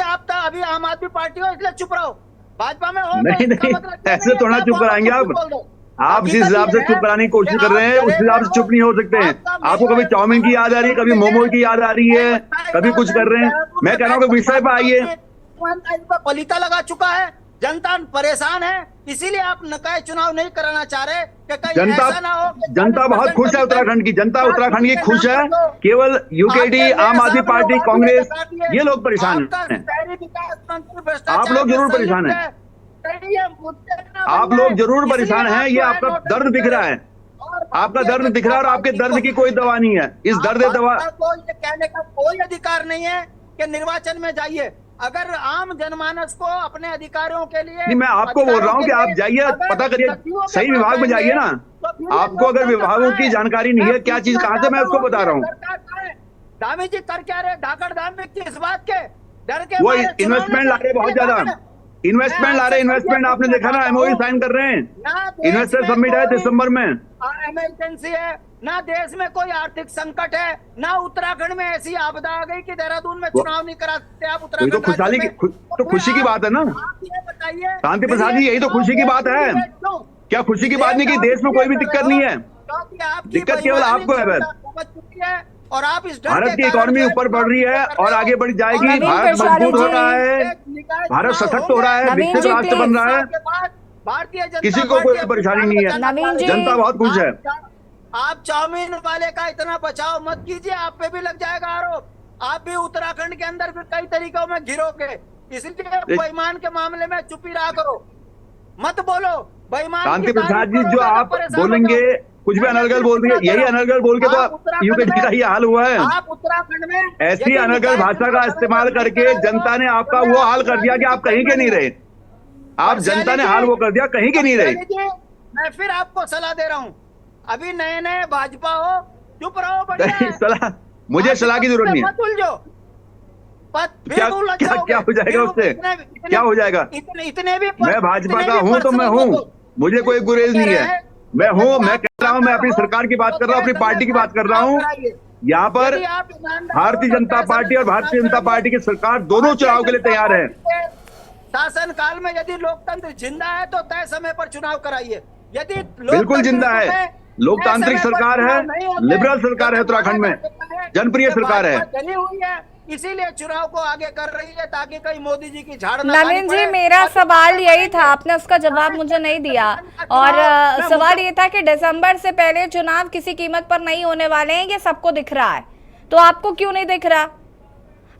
C: आम आदमी पार्टी हो इसलिए चुप रहो, भाजपा में हो
D: नहीं
C: तो इसका
D: नहीं,
C: मतलब ये
D: ऐसे
C: नहीं है
D: थोड़ा
C: कि
D: चुप
C: आप
D: कराएंगे आप।
C: बोल दो।
D: आप जिस
C: हकीकत
D: हिसाब से
C: ये
D: चुप
C: है
D: कराने की कोशिश
C: कि
D: कर रहे हैं
C: आप
D: उस हिसाब से चुप नहीं हो सकते हैं। आपको कभी चाउमीन की याद आ रही है, कभी मोमो की याद आ रही है, कभी कुछ कर रहे हैं। मैं कह रहा हूँ कि विषय पे आइए।
C: पलीता लगा चुका है, जनता परेशान है, इसीलिए आप निकाय चुनाव नहीं कराना चाह रहे कि कहीं
D: जनता
C: ऐसा ना हो कि
D: जनता बहुत खुश है, उत्तराखंड की जनता उत्तराखंड की खुश है। केवल यूकेडी, आम आदमी पार्टी, कांग्रेस, ये लोग परेशान हैं। आप लोग जरूर परेशान हैं, आप लोग जरूर परेशान हैं। ये आपका दर्द दिख रहा है, आपका दर्द दिख रहा है और आपके दर्द की कोई दवा नहीं है। इस दर्द दवा
C: को ये कहने का कोई अधिकार नहीं है कि निर्वाचन में जाइए। अगर आम जनमानस को अपने अधिकारों के लिए
D: नहीं, मैं आपको बोल रहा हूँ कि आप जाइए, पता करिए, सही विभाग में जाइए ना। आपको अगर विभागों की जानकारी नहीं है क्या चीज कहां से, मैं उसको बता रहा हूँ।
C: धामी जी कर क्या रहे, धाकड़ धाम में किस बात के डर के?
D: वो इन्वेस्टमेंट ला रहे, बहुत ज्यादा इन्वेस्टमेंट ला रहे। इन्वेस्टमेंट आपने देखा ना, एमओयू साइन कर रहे हैं। इन्वेस्टर समिट है दिसंबर में।
C: इमरजेंसी है ना, देश में कोई आर्थिक संकट है ना, उत्तराखंड में ऐसी आपदा आ गई कि देहरादून में चुनाव नहीं करा सकते आप। उत्तराखंड
D: तो खुशहाली की तो खुशी की बात है ना।
C: आप ये बताइए
D: शांति प्रसाद जी, यही तो खुशी की बात है। क्या खुशी की बात नहीं कि देश में कोई भी दिक्कत नहीं है? दिक्कत केवल आपको है बस।
C: और आप इस
D: भारत की इकोनॉमी ऊपर बढ़ रही है और आगे बढ़ जाएगी।
A: नवीन
D: भारत
A: प्रसाद
D: मजबूत हो
A: जी,
D: रहा है, भारत सशक्त हो रहा है,
A: नवीन
D: विकसित
A: जी,
D: राष्ट्र बन रहा है।
C: भारतीय जनता
D: किसी को कोई परेशानी नहीं है,
A: नवीन जी,
D: जनता बहुत खुश है।
C: आप चाउमीन वाले का इतना बचाव मत कीजिए, आप पे भी लग जाएगा आरोप। आप भी उत्तराखंड के अंदर भी कई तरीकों में घिरोगे, इसलिए बेईमान के मामले में चुप ही रहा करो, मत बोलो। बेईमान
D: शांति प्रसाद जी, जो आप बोलेंगे कुछ भी अनर्गल बोल रही है, यही अनर्गल बोल के तो यूकेडी का ही हाल हुआ है।
C: आप उत्तराखंड में
D: ऐसी अनर्गल भाषा का इस्तेमाल करके जनता ने आपका वो हाल कर दिया कि आप कहीं के नहीं रहे। आप जनता ने हाल वो कर दिया, कहीं के नहीं रहे।
C: मैं फिर आपको सलाह दे रहा हूँ, अभी नए नए भाजपा हो, चुप रहो, बढ़िया है।
D: सलाह, मुझे सलाह की जरूरत नहीं है।
C: मत उलझो,
D: क्या हो जाएगा उससे? क्या हो जाएगा?
C: इतने भी
D: मैं भाजपा का हूँ तो मैं हूँ, मुझे कोई गुरेज नहीं है। मैं हूँ, मैं कह रहा हूँ, मैं अपनी सरकार की बात कर रहा हूँ, अपनी पार्टी की बात कर रहा हूँ। यहाँ पर भारतीय जनता पार्टी और भारतीय जनता पार्टी की सरकार दोनों चुनाव के लिए तैयार है।
C: शासन काल में यदि लोकतंत्र जिंदा है तो तय समय पर चुनाव कराइए। यदि
D: बिल्कुल जिंदा है, लोकतांत्रिक सरकार है, लिबरल सरकार है, उत्तराखंड में जनप्रिय सरकार है।
C: चली हुई है, इसीलिए चुनाव को आगे कर रही है ताकि कहीं मोदी जी की झाड़
A: नवीन जी, मेरा सवाल यही था, आपने उसका जवाब मुझे नहीं दिया। और सवाल ये था कि दिसंबर से पहले चुनाव किसी कीमत पर नहीं होने वाले हैं, ये सबको दिख रहा है, तो आपको क्यों नहीं दिख रहा?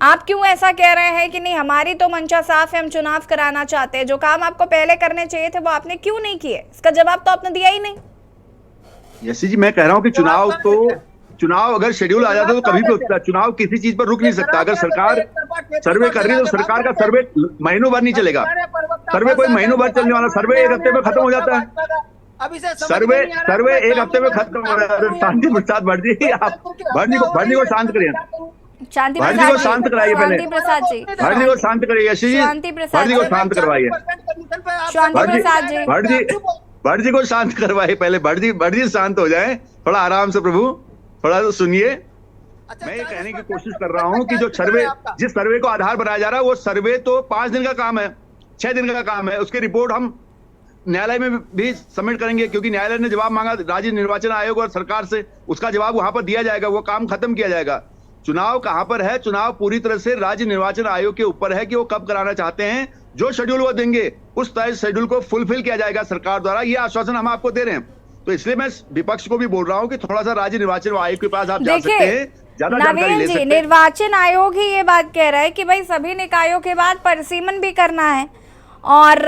A: आप क्यों ऐसा कह रहे हैं कि नहीं हमारी तो मंशा साफ है, हम चुनाव कराना चाहते हैं? जो काम आपको पहले करने चाहिए थे वो आपने क्यों नहीं किए? इसका जवाब तो आपने दिया ही नहीं।
D: यसी जी, मैं कह रहा हूँ कि चुनाव अगर शेड्यूल आ जाता तो कभी भी होता, चुनाव किसी चीज पर रुक नहीं सकता। अगर सरकार सर्वे कर रही है तो सरकार का सर्वे महीनों भर नहीं चलेगा। सर्वे कोई महीनों भर चलने वाला, सर्वे एक हफ्ते में खत्म हो जाता है। सर्वे एक हफ्ते में खत्म हो जाता है। शांति प्रसाद भट्टी, आप भट्टी को शांत करिए, भट्टी को शांत कराइए पहले,
A: प्रसाद जी,
D: भट्टी को शांत करिए। यशी जी, भट्टी को शांत करवाइए, भट्टी को शांत करवाइए पहले। भट्टी शांत हो जाए, थोड़ा आराम से प्रभु, थोड़ा तो सुनिए। मैं ये कहने की कोशिश कर रहा हूं कि जो सर्वे, जिस सर्वे को आधार बनाया जा रहा है, वो सर्वे तो 5 दिन का काम है, 6 दिन का काम है। उसकी रिपोर्ट हम न्यायालय में भी सबमिट करेंगे, क्योंकि न्यायालय ने जवाब मांगा राज्य निर्वाचन आयोग और सरकार से, उसका जवाब वहां पर दिया जाएगा, वो काम खत्म किया जाएगा। चुनाव कहां पर है? चुनाव पूरी तरह से राज्य निर्वाचन आयोग के ऊपर है कि वो कब कराना चाहते हैं। जो शेड्यूल वो देंगे उस तय शेड्यूल को फुलफिल किया जाएगा सरकार द्वारा, ये आश्वासन हम आपको दे रहे हैं। तो इसलिए मैं विपक्ष को भी बोल रहा हूं कि थोड़ा सा राज्य निर्वाचन आयोग के पास आप जा सकते हैं, ज्यादा जानकारी ले सकते हैं।
A: निर्वाचन आयोग ही ये बात कह रहा है कि भाई सभी निकायों के बाद परिसीमन भी करना है, और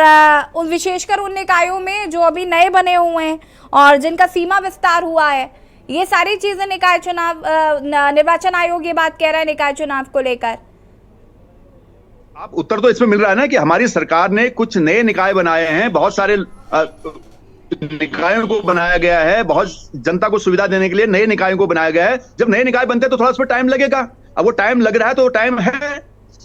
A: विशेषकर उन निकायों में जो अभी नए बने हुए हैं और जिनका सीमा विस्तार हुआ है, ये सारी चीजें निकाय चुनाव, निर्वाचन आयोग ये बात कह रहा है निकाय चुनाव को लेकर।
D: आप उत्तर तो इसमें मिल रहा है ना कि हमारी सरकार ने कुछ नए निकाय बनाए हैं, बहुत सारे निकायों को बनाया गया है, बहुत जनता को सुविधा देने के लिए नए निकायों को बनाया गया है। जब नए निकाय बनते हैं तो थोड़ा उसमें टाइम लगेगा। अब वो टाइम लग रहा है तो वो टाइम है।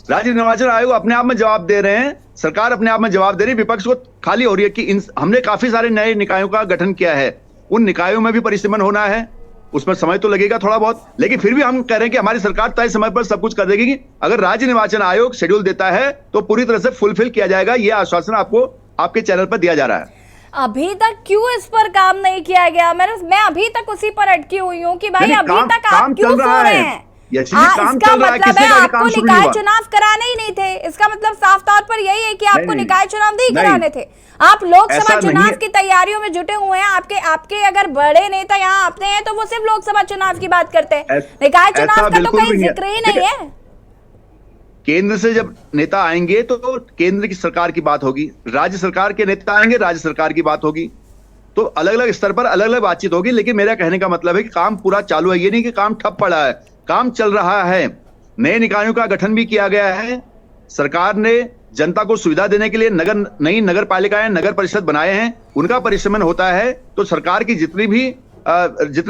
D: राज्य निर्वाचन आयोग अपने आप में जवाब दे रहे हैं, सरकार अपने आप में जवाब दे रही है। विपक्ष को खाली हो रही है कि हमने काफी सारे नए निकायों का गठन किया है, उन निकायों में भी परिसीमन होना है, उसमें समय तो लगेगा थोड़ा बहुत, लेकिन फिर भी हम कह रहे हैं कि हमारी सरकार तय समय पर सब कुछ कर देगी। अगर राज्य निर्वाचन आयोग शेड्यूल देता है तो पूरी तरह से फुलफिल किया जाएगा, यह आश्वासन आपको आपके चैनल पर दिया जा रहा है।
A: अभी तक क्यों इस पर काम नहीं किया गया? मैं अभी तक उसी पर अटकी हुई हूँ कि भाई अभी तक आप क्यों सो रहे हैं? इसका मतलब है आपको निकाय चुनाव कराने ही नहीं थे। इसका मतलब साफ तौर पर यही है कि आपको निकाय चुनाव नहीं कराने थे। आप लोकसभा चुनाव की तैयारियों में जुटे हुए हैं। आपके अगर बड़े नेता यहाँ आते हैं तो वो सिर्फ लोकसभा चुनाव की बात करते हैं, निकाय चुनाव का तो कहीं जिक्र ही नहीं है।
D: केंद्र से जब नेता आएंगे तो केंद्र की सरकार की बात होगी, राज्य सरकार के नेता आएंगे राज्य सरकार की बात होगी, तो अलग अलग स्तर पर अलग अलग बातचीत होगी। लेकिन मेरा कहने का मतलब है कि काम पूरा चालू है, ये नहीं कि काम ठप पड़ा है, काम चल रहा है। नए निकायों का गठन भी किया गया है। सरकार ने जनता को सुविधा देने के लिए नई नगर पालिकाएं, नगर परिषद बनाए हैं, उनका परिश्रमण होता है। तो सरकार की जितने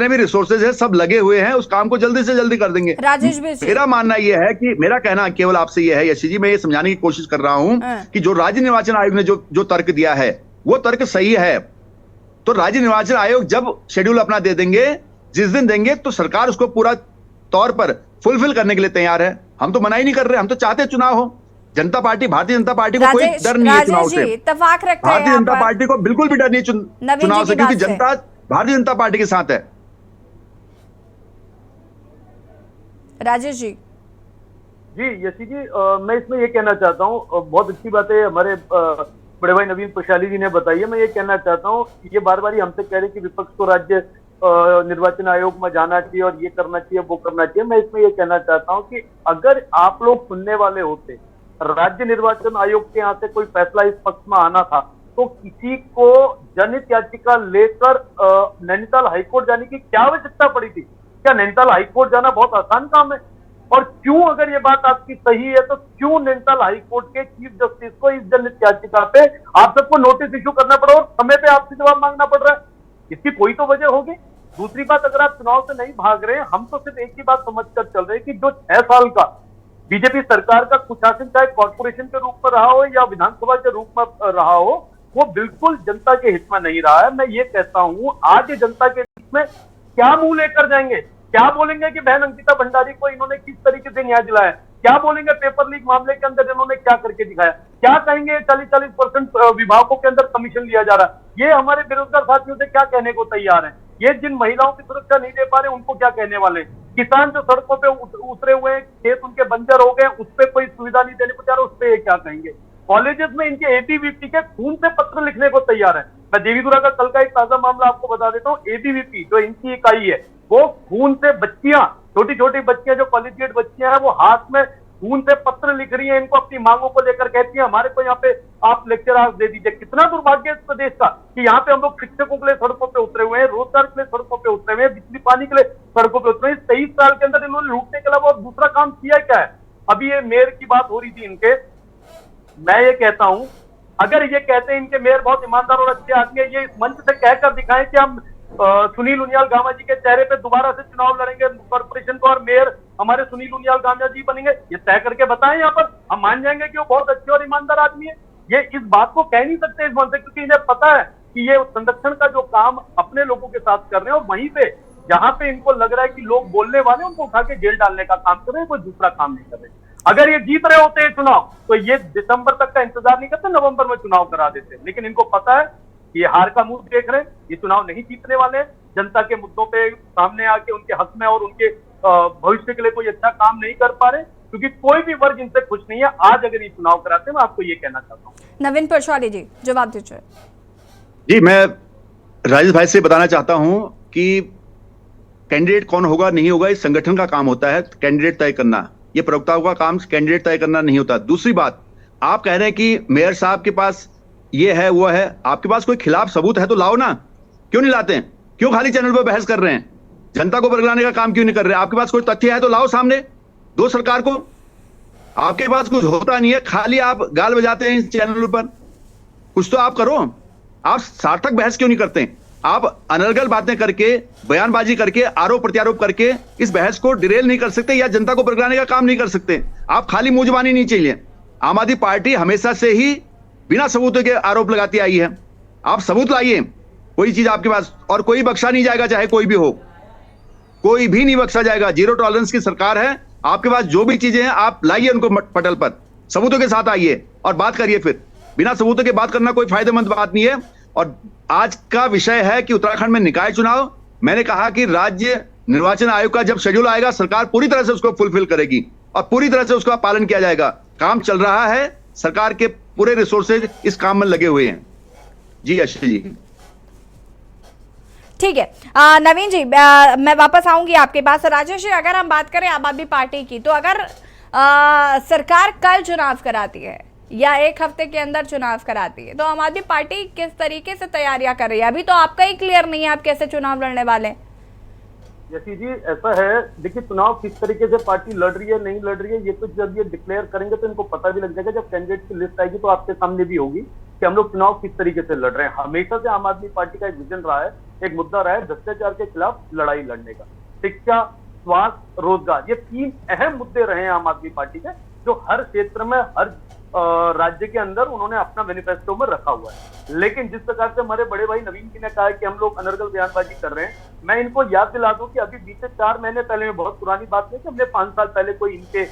D: भी रिसोर्सेज है सब लगे हुए हैं, उस काम को जल्दी से जल्दी कर देंगे।
A: राजेश भी
D: मेरा मानना यह है कि मेरा कहना केवल आपसे यह है यशी जी, मैं ये समझाने की कोशिश कर रहा हूं कि जो राज्य निर्वाचन आयोग ने जो तर्क दिया है वो तर्क सही है। तो राज्य निर्वाचन आयोग जब शेड्यूल अपना दे देंगे, जिस दिन देंगे, तो सरकार उसको पूरा तौर पर फुलफिल करने के लिए तैयार है। हम तो मना ही नहीं कर रहे, हम तो चाहते चुनाव हो। भारतीय जनता पार्टी को कोई डर नहीं है चुनाव से। भारतीय जनता पार्टी को बिल्कुल भी डर नहीं चुनाव से, क्योंकि जनता भारतीय जनता पार्टी के साथ है।
A: राजेश जी।
B: जी यशी जी, मैं इसमें ये कहना चाहता हूँ, बहुत अच्छी बात है हमारे बड़े भाई नवीन प्रशाली जी ने बताई है। मैं ये कहना चाहता हूँ, ये बार बार हमसे कह रहे कि विपक्ष को राज्य निर्वाचन आयोग में जाना चाहिए और ये करना चाहिए वो करना चाहिए। मैं इसमें ये कहना चाहता हूँ कि अगर आप लोग सुनने वाले होते, राज्य निर्वाचन आयोग के यहाँ से कोई फैसला इस पक्ष में आना था तो किसी को जनहित याचिका लेकर नैनीताल हाईकोर्ट जाने की क्या आवश्यकता पड़ी थी? क्या नैनीताल हाईकोर्ट जाना बहुत आसान काम है? और क्यों, अगर ये बात आपकी सही है, तो क्यों नैनीताल हाईकोर्ट के चीफ जस्टिस को इस जनहित याचिका पे आप सबको नोटिस इश्यू करना पड़ा और समय पे आपसे जवाब मांगना पड़ रहा है? इसकी कोई तो वजह होगी। दूसरी बात, अगर आप चुनाव से नहीं भाग रहे हैं, हम तो सिर्फ एक ही बात समझकर चल रहे हैं कि जो 6 साल का बीजेपी सरकार का कुशासन, चाहे कॉर्पोरेशन के रूप में रहा हो या विधानसभा के रूप में रहा हो, वो बिल्कुल जनता के हित में नहीं रहा है। मैं ये कहता हूं, आज ये जनता के हित में क्या मुंह लेकर जाएंगे? क्या बोलेंगे कि बहन अंकिता भंडारी को इन्होंने किस तरीके से न्याय दिलाया? क्या बोलेंगे पेपर लीक मामले के अंदर इन्होंने क्या करके दिखाया? क्या कहेंगे 40% विभागों के अंदर कमीशन लिया जा रहा है? ये हमारे बेरोजगार साथियों से क्या कहने को तैयार है? ये जिन महिलाओं की सुरक्षा नहीं दे पा रहे उनको क्या कहने वाले? किसान जो सड़कों पे उतरे हुए हैं, खेत उनके बंजर हो गए, उस पर कोई सुविधा नहीं देने को तैयार, उस पर क्या कहेंगे? कॉलेजेस में इनके एबीवीपी के खून से पत्र लिखने को तैयार है। मैं देवीधुरा का कल का एक ताजा मामला आपको बता देता हूँ। एबीवीपी जो इनकी इकाई है, वो खून से बच्चियां, छोटी छोटी बच्चियां जो कॉलेजिएट बच्चियां हैं, वो हाथ में खून से पत्र लिख रही हैं, इनको अपनी मांगों को लेकर कहती हैं हमारे को यहाँ पे आप लेक्चर आज दे दीजिए। कितना दुर्भाग्य है इस प्रदेश का कि यहाँ पे हम लोग शिक्षकों के लिए सड़कों पे उतरे हुए हैं, रोजगार के लिए सड़कों पे उतरे हुए हैं, बिजली पानी के लिए सड़कों पे उतरे हैं। 23 साल के अंदर इन्होंने लूटने के अलावा और दूसरा काम किया क्या है? अभी ये मेयर की बात हो रही थी इनके, मैं ये कहता हूं, अगर ये कहते हैं इनके मेयर बहुत ईमानदार और अच्छे आदमी है, ये इस मंच से कहकर दिखाएं कि हम सुनील उनियाल गामा जी के चेहरे पे दोबारा से चुनाव लड़ेंगे कॉर्पोरेशन को और मेयर हमारे सुनील उनियाल गामा जी बनेंगे, ये तय करके बताएं। यहाँ पर हम मान जाएंगे कि वो बहुत अच्छे और ईमानदार आदमी है। ये इस बात को कह नहीं सकते इस मंच से, क्योंकि इन्हें पता है कि ये संरक्षण का जो काम अपने लोगों के साथ कर रहे हैं और वहीं पे जहां पे इनको लग रहा है कि लोग बोलने वाले उनको उठा के जेल डालने का काम कर रहे हैं, कोई दूसरा काम नहीं कर रहे। अगर ये जीत रहे होते हैं चुनाव तो ये दिसंबर तक का इंतजार नहीं करते, नवंबर में चुनाव करा देते। लेकिन इनको पता है कि ये हार का मुंह देख रहे हैं, ये चुनाव नहीं जीतने वाले हैं। जनता के मुद्दों पे सामने आके उनके हक में और उनके भविष्य के लिए कोई अच्छा काम नहीं कर पा रहे, क्योंकि कोई भी वर्ग इनसे खुश नहीं है। आज अगर ये चुनाव कराते हैं, मैं आपको ये कहना चाहता हूँ।
A: नवीन प्रशाली जी जवाब दीजिए।
D: जी, मैं राजेश भाई से बताना चाहता हूं कि कैंडिडेट कौन होगा नहीं होगा इस संगठन का काम होता है, कैंडिडेट तय करना। ये प्रवक्ताओं का काम कैंडिडेट तय करना नहीं होता। दूसरी बात, आप कह रहे हैं कि मेयर साहब के पास ये है वो है, आपके पास कोई खिलाफ सबूत है तो लाओ ना, क्यों नहीं लाते हैं? क्यों खाली चैनल पर बहस कर रहे हैं? जनता को बरगलाने का काम क्यों नहीं कर रहे? आपके पास कोई तथ्य है तो लाओ सामने, दो सरकार को। आपके पास कुछ होता नहीं है, खाली आप गाल बजाते हैं इस चैनल पर। कुछ तो आप करो, आप सार्थक बहस क्यों नहीं करते? आप अनर्गल बातें करके, बयानबाजी करके, आरोप प्रत्यारोप करके इस बहस को डिरेल नहीं कर सकते या जनता को बरगलाने का काम नहीं कर सकते। आप खाली मुंह जुबानी नहीं चाहिए। आम आदमी पार्टी हमेशा से ही बिना सबूतों के आरोप लगाती आई है। आप सबूत लाइए, कोई चीज आपके पास, और कोई बख्शा नहीं जाएगा चाहे कोई भी हो। कोई भी नहीं बख्शा जाएगा। जीरो टॉलरेंस की सरकार है। आपके पास जो भी चीजें हैं आप लाइए उनको पटल पर, सबूतों के साथ आइए और बात करिए। फिर बिना सबूतों के बात करना कोई फायदेमंद बात नहीं है। और आज का विषय है कि उत्तराखंड में निकाय चुनाव। मैंने कहा कि राज्य निर्वाचन आयोग का जब शेड्यूल आएगा सरकार पूरी तरह से उसको फुलफिल करेगी और पूरी तरह से उसका पालन किया जाएगा। काम चल रहा है, सरकार के पूरे रिसोर्सेज इस काम में लगे हुए हैं। जी आशीष जी।
A: ठीक है, नवीन जी, मैं वापस आऊंगी आपके पास। राजेश जी, अगर हम बात करें आम आदमी पार्टी की, तो अगर सरकार कल चुनाव कराती है या एक हफ्ते के अंदर चुनाव कराती है, तो आम आदमी पार्टी किस तरीके से तैयारियां कर रही है? अभी तो आपका ही क्लियर नहीं है आप कैसे चुनाव लड़ने वाले हैं।
B: यशी जी, ऐसा है, देखिए चुनाव किस तरीके से पार्टी लड़ रही है नहीं लड़ रही है, ये तो जब ये डिक्लेयर करेंगे तो इनको पता भी लग जाएगा। जब कैंडिडेट की लिस्ट आएगी तो आपके सामने भी होगी कि हम लोग चुनाव किस तरीके से लड़ रहे हैं। हमेशा से आम आदमी पार्टी का एक विजन रहा है, एक मुद्दा रहा है भ्रष्टाचार के खिलाफ लड़ाई लड़ने का। शिक्षा, स्वास्थ्य, रोजगार, ये 3 अहम मुद्दे रहे हैं आम आदमी पार्टी के, जो हर क्षेत्र में हर राज्य के अंदर उन्होंने अपना मैनिफेस्टो में रखा हुआ है। लेकिन जिस प्रकार से हमारे बड़े भाई नवीन जी ने कहा है कि हम लोग अनर्गल बयानबाजी कर रहे हैं, मैं इनको याद दिला दूं कि अभी बीते 4 महीने पहले में, बहुत पुरानी बात नहीं कि हमने 5 साल पहले कोई इनके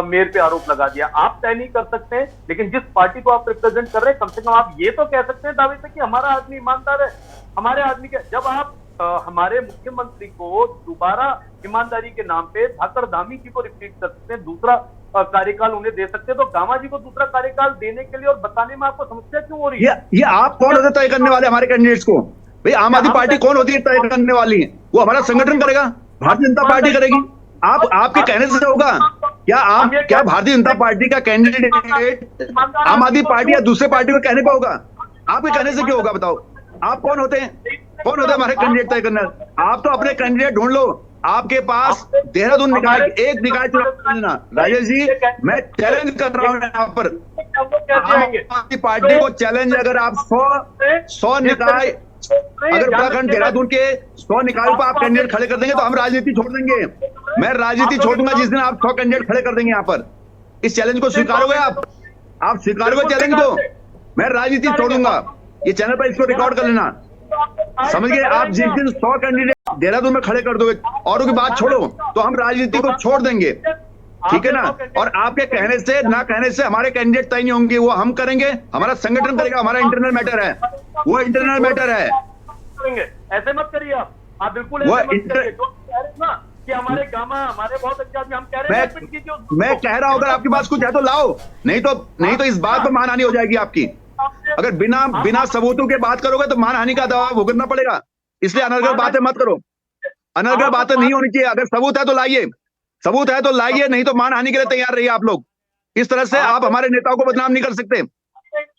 B: मेयर पे आरोप लगा दिया। आप तय नहीं कर सकते हैं, लेकिन जिस पार्टी को आप रिप्रेजेंट कर रहे हैं, कम से कम आप ये तो कह सकते हैं दावे से कि हमारा आदमी ईमानदार है। हमारे आदमी के जब आप हमारे मुख्यमंत्री को दोबारा ईमानदारी के नाम पे धाकड़ धामी जी को रिपीट कर सकते हैं, दूसरा कार्यकाल उन्हें दे सकते हैं, तो गामा जी को दूसरा कार्यकाल देने के लिए और बताने में आपको समस्या क्यों हो रही है?
D: ये आप कौन होते तय करने वाले हमारे कैंडिडेट्स को? भाई आम आदमी पार्टी कौन होती है तय करने वाली है? वो हमारा संगठन करेगा, भारतीय जनता पार्टी करेगी। आपके कहने से होगा क्या भारतीय जनता पार्टी का कैंडिडेट आम आदमी पार्टी या दूसरे पार्टी को कहने पर होगा? आपके कहने से क्यों होगा बताओ? आप कौन होते हैं? कौन होता है हमारे कैंडिडेट तय करना? आप तो अपने कैंडिडेट ढूंढ लो। आपके पास देहरादून निकाय, एक निकाय चुनाव। राजेश जी, मैं चैलेंज कर रहा हूं यहाँ पर आम आदमी पार्टी को चैलेंज। अगर आप 100 निकाय, अगर उत्तराखंड देहरादून के 100 निकायों पर आप कैंडिडेट खड़े कर देंगे तो हम राजनीति छोड़ देंगे। मैं राजनीति छोड़ दूंगा जिस दिन आप 100 कैंडिडेट खड़े कर देंगे यहाँ पर। इस चैलेंज को स्वीकारोगे आप स्वीकारोगे चैलेंज को? मैं राजनीति छोड़ दूंगा। ये चैनल पर इसको रिकॉर्ड कर लेना, समझ गए? आप जिस दिन 100 कैंडिडेट देहरादून में खड़े कर दोगे, औरों की बात छोड़ो, तो हम राजनीति को छोड़ देंगे, ठीक है ना? और आपके कहने से ना कहने से हमारे कैंडिडेट तय नहीं होंगे, वो हम करेंगे, हमारा संगठन करेगा। हमारा इंटरनल मैटर है, वो इंटरनल मैटर है।
B: ऐसे मत करिए आप बिल्कुल ऐसे मत करिए। तो कह रहे ना कि हमारे गामा, हमारे बहुत अच्छे आदमी, हम कह रहे हैं
D: मैं कह रहा हूं अगर आपके पास कुछ है तो लाओ, नहीं तो इस बात पर मानहानि हो जाएगी आपकी। अगर बिना सबूतों के बात करोगे तो मानहानि का दबाव भुगतना पड़ेगा। इसलिए अनर्गल बातें मत करो, अनर्गल बातें नहीं होनी चाहिए। अगर सबूत है तो लाइए, सबूत है तो लाइए, नहीं तो मानहानि के लिए तैयार रहिए आप लोग। इस तरह से आप हमारे नेताओं को बदनाम नहीं कर सकते।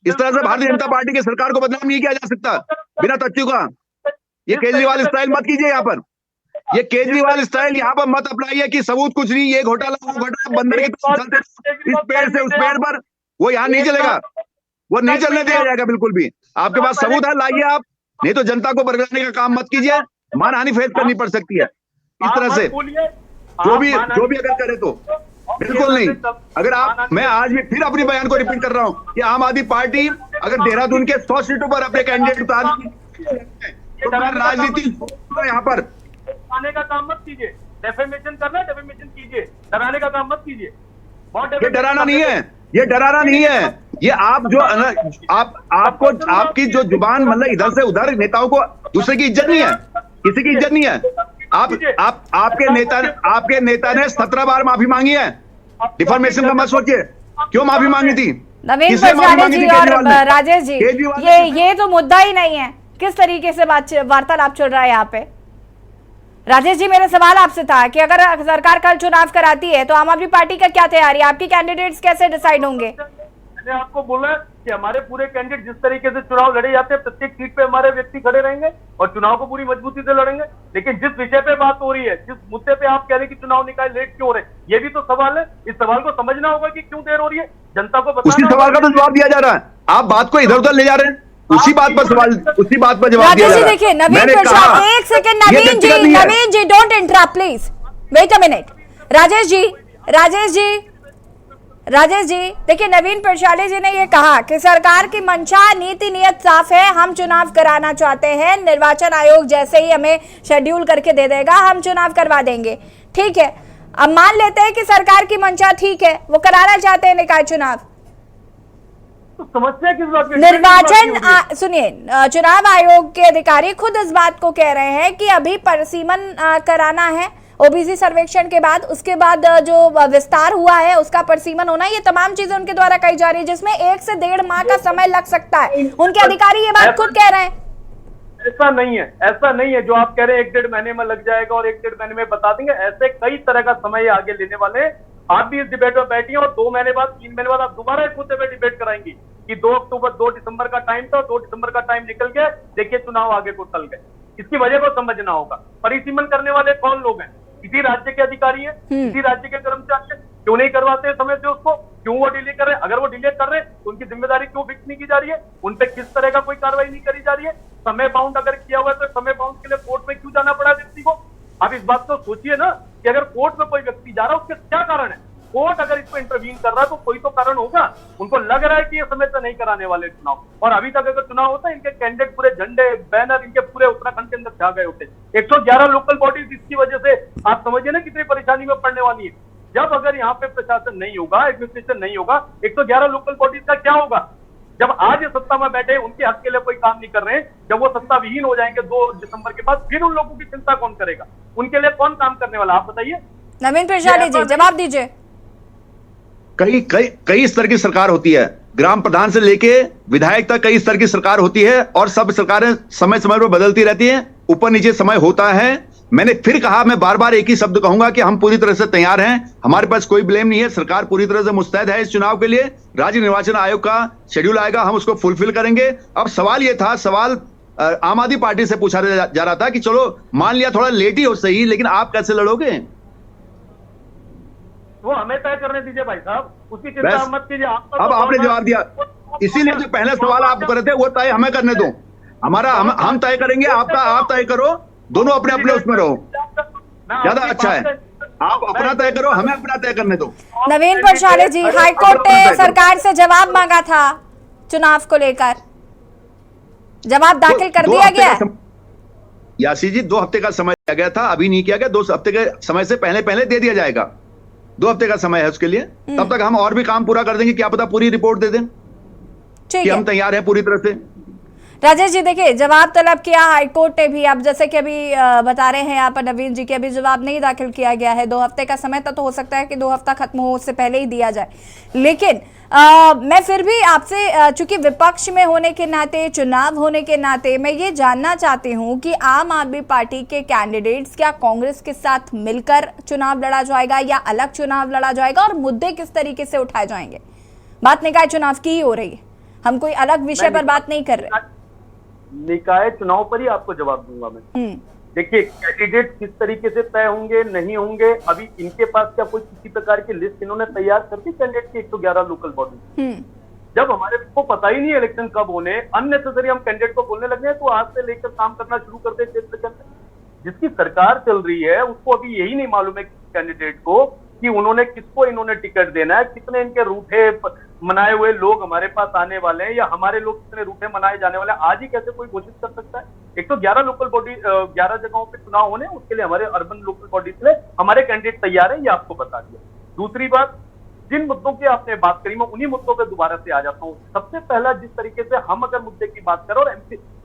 D: इस तरह से भारतीय जनता पार्टी की सरकार को बदनाम नहीं किया जा सकता बिना तथ्यों का। ये केजरीवाल स्टाइल मत कीजिए यहाँ पर, ये केजरीवाल स्टाइल यहाँ पर मत अप्लाई है कि सबूत कुछ नहीं, ये घोटाला वो घोटाला, बंदर की चलते इस पेड़ से उस पेड़ पर, वो यहाँ नहीं चलेगा, वो नहीं चलने दिया जाएगा बिल्कुल भी। आपके पास सबूत है लाइए आप, नहीं तो जनता को बरगलाने का काम मत कीजिए, मानहानि फेस करनी पड़ सकती है इस तरह से। जो भी अगर करे तो बिल्कुल नहीं। अगर मैं आज भी फिर अपनी बयान को रिपीट कर रहा हूं कि आम आदमी पार्टी अगर देहरादून के 100 सीटों पर अपने कैंडिडेट उतार तो राजनीति यहाँ पर
B: डराने का काम मत कीजिए। डेफेमेशन करना है, डेफेमेशन कीजिए, डराने का काम मत कीजिए।
D: ये डराना नहीं है, ये डराना नहीं है। ये आप जो आपको आपकी जो जुबान मतलब इधर से उधर, नेताओं को दूसरे की इज्जत नहीं है, किसी की इज्जत नहीं है। आपके नेता ने 17 बार माफी मांगी है। डिफॉर्मेशन का मत सोचिए, क्यों माफी मांगी थी?
A: नवीन पटवारी जी और राजेश जी, ये तो मुद्दा ही नहीं है। किस तरीके से वार्तालाप चल रहा है यहाँ पे? राजेश जी, मेरा सवाल आपसे था कि अगर सरकार कल चुनाव कराती है तो आम आदमी पार्टी का क्या तैयारी है? आपके कैंडिडेट्स कैसे डिसाइड होंगे?
B: मैंने आपको बोला कि हमारे पूरे कैंडिडेट जिस तरीके से चुनाव लड़े जाते हैं, प्रत्येक सीट पे हमारे व्यक्ति खड़े रहेंगे और चुनाव को पूरी मजबूती से लड़ेंगे। लेकिन जिस विषय पे बात हो रही है, जिस मुद्दे पे आप कह रहे हैं कि चुनाव निकाय लेट क्यों हो रहे, ये भी तो सवाल है। इस सवाल को समझना होगा कि क्यों देर हो रही है, जनता को बताना।
D: उसी सवाल का तो जवाब दिया जा रहा है, आप बात को इधर उधर ले जा रहे हैं। उसी बात पर सवाल, उसी बात पर जवाब दिया जा रहा है।
A: देखिए नवीन प्रसाद, एक second Naveen ji don't interrupt please, wait a minute. Rajesh ji Rajesh ji देखिए, नवीन प्रशाले जी ने ये कहा कि सरकार की मंशा नीति नियत साफ है, हम चुनाव कराना चाहते हैं, निर्वाचन आयोग जैसे ही हमें शेड्यूल करके दे देगा हम चुनाव करवा देंगे। ठीक है, अब मान लेते हैं कि सरकार की मंशा ठीक है, वो कराना चाहते हैं निकाय चुनाव,
B: तो समस्या किस बात की?
A: निर्वाचन सुनिए, चुनाव आयोग के अधिकारी खुद इस बात को कह रहे हैं कि अभी परिसीमन कराना है ओबीसी सर्वेक्षण के बाद, उसके बाद जो विस्तार हुआ है उसका परिसीमन होना, ये तमाम चीजें उनके द्वारा कही जा रही है जिसमें 1 से 1.5 माह का समय लग सकता है। उनके अधिकारी ये बात खुद कह रहे हैं।
B: ऐसा नहीं है, ऐसा नहीं है जो आप कह रहे हैं 1-1.5 महीने में लग जाएगा और 1-1.5 महीने में बता देंगे। ऐसे कई तरह का समय आगे लेने वाले हैं। आप भी इस डिबेट में बैठी हैं और 2 महीने बाद 3 महीने बाद आप दोबारा इस मुद्दे पर डिबेट कराएंगी कि 2 दिसंबर का टाइम था, 2 दिसंबर का टाइम निकल गया, देखिए चुनाव आगे को टल गए। इसकी वजह को समझना होगा। परिसीमन करने वाले कौन लोग हैं? किसी राज्य के अधिकारी हैं, किसी राज्य के कर्मचारी हैं। क्यों नहीं करवाते समय से उसको? क्यों वो डिले कर रहे हैं? अगर वो डिले कर रहे हैं तो उनकी जिम्मेदारी क्यों फिक्स नहीं की जा रही है? उन पे किस तरह का कोई कार्रवाई नहीं करी जा रही है? समय बाउंड अगर किया हुआ है तो समय बाउंड के लिए कोर्ट में क्यों जाना पड़ा व्यक्ति को? आप इस बात को सोचिए ना कि अगर कोर्ट में कोई व्यक्ति जा रहा है उसके क्या कारण है? कोर्ट अगर इसको इंटरवीन कर रहा है तो कोई तो कारण होगा। उनको लग रहा है कि ये समय से नहीं कराने वाले चुनाव, और अभी तक अगर चुनाव होता है इनके कैंडिडेट पूरे झंडे बैनर इनके पूरे उत्तराखंड के अंदर छा गए होते। 111 लोकल बॉडीज, इसकी वजह से आप समझिए ना कितनी परेशानी में पड़ने वाली है। जब अगर यहाँ पे प्रशासन नहीं होगा, एडमिनिस्ट्रेशन नहीं होगा, 111 लोकल बॉडीज का क्या होगा? जब आज ये सत्ता में बैठे उनके हक के लिए कोई काम नहीं कर रहे हैं, जब वो सत्ता विहीन हो जाएंगे 2 दिसंबर के बाद, फिर उन लोगों की चिंता कौन करेगा? उनके लिए कौन काम करने वाला? आप बताइए।
A: नवीन प्रशाले जी जवाब दीजिए।
D: कई स्तर की सरकार होती है, ग्राम प्रधान से लेके विधायक तक कई स्तर की सरकार होती है और सब सरकारें समय समय पर बदलती रहती हैं, ऊपर नीचे समय होता है। मैंने फिर कहा, मैं बार बार एक ही शब्द कहूंगा कि हम पूरी तरह से तैयार हैं, हमारे पास कोई ब्लेम नहीं है, सरकार पूरी तरह से मुस्तैद है इस चुनाव के लिए। राज्य निर्वाचन आयोग का शेड्यूल आएगा, हम उसको फुलफिल करेंगे। अब सवाल ये था, सवाल आम आदमी पार्टी से पूछा जा रहा था कि चलो मान लिया थोड़ा लेट ही हो सही, लेकिन आप कैसे लड़ोगे?
B: वो हमें तय करने दीजिए भाई साहब, उसकी चिंता मत कीजिए।
D: अब आपने जवाब दिया, इसीलिए जो पहला सवाल आप कर रहे थे वो तय हमें करने दो। हमारा हम तय करेंगे, आपका आप तय करो, दोनों अपने अपने उसमें रहो, ज्यादा अच्छा है। आप अपना तय करो, हमें अपना तय करने दो।
A: नवीन प्रशाले जी, हाईकोर्ट ने सरकार से जवाब मांगा था चुनाव को लेकर, जवाब दाखिल कर दिया गया है।
D: यासी जी, 2 हफ्ते का समय दिया गया था, अभी नहीं किया गया। 2 हफ्ते के समय से पहले दे दिया जाएगा। 2 हफ्ते का समय है उसके लिए, तब तक हम और भी काम पूरा कर देंगे। क्या पता पूरी रिपोर्ट दे दें कि हम तैयार हैं पूरी तरह से।
A: राजेश जी देखिए, जवाब तलब किया हाईकोर्ट ने भी, आप जैसे कि अभी बता रहे हैं यहाँ पर नवीन जी के, अभी जवाब नहीं दाखिल किया गया है। 2 हफ्ते का समय तो हो सकता है कि 2 हफ्ता खत्म हो उससे पहले ही दिया जाए, लेकिन मैं फिर भी आपसे, चूंकि विपक्ष में होने के नाते, चुनाव होने के नाते, मैं ये जानना चाहती हूँ कि आम आदमी पार्टी के कैंडिडेट्स क्या कांग्रेस के साथ मिलकर चुनाव लड़ा जाएगा या अलग चुनाव लड़ा जाएगा, और मुद्दे किस तरीके से उठाए जाएंगे? बात निकाय चुनाव की ही हो रही है, हम कोई अलग विषय पर बात नहीं कर रहे।
B: निकाय चुनाव पर ही आपको जवाब दूंगा मैं। देखिए, कैंडिडेट किस तरीके से तय होंगे नहीं होंगे, अभी इनके पास क्या कोई किसी प्रकार की लिस्ट इन्होंने तैयार कर दी कैंडिडेट की? 111 लोकल बॉडी, जब हमारे को पता ही नहीं इलेक्शन कब होने, अननेसेसरी हम कैंडिडेट को बोलने लगे हैं, तो आज से लेकर काम करना शुरू कर दे क्षेत्र के अंदर। जिसकी सरकार चल रही है उसको अभी यही नहीं मालूम है कैंडिडेट को कि उन्होंने किसको इन्होंने टिकट देना है, कितने इनके रूठे मनाए हुए लोग हमारे पास आने वाले हैं, या हमारे लोग कितने रूठे मनाए जाने वाले हैं। आज ही कैसे कोई घोषित कर सकता है? 111 लोकल बॉडी, 11 जगहों पे चुनाव होने, उसके लिए हमारे अर्बन लोकल बॉडी से हमारे कैंडिडेट तैयार है, ये आपको बता दिया। दूसरी बात, जिन मुद्दों की आपने बात करी, मैं उन्हीं मुद्दों पे दोबारा से आ जाता हूँ। सबसे पहला, जिस तरीके से हम अगर मुद्दे की बात करें और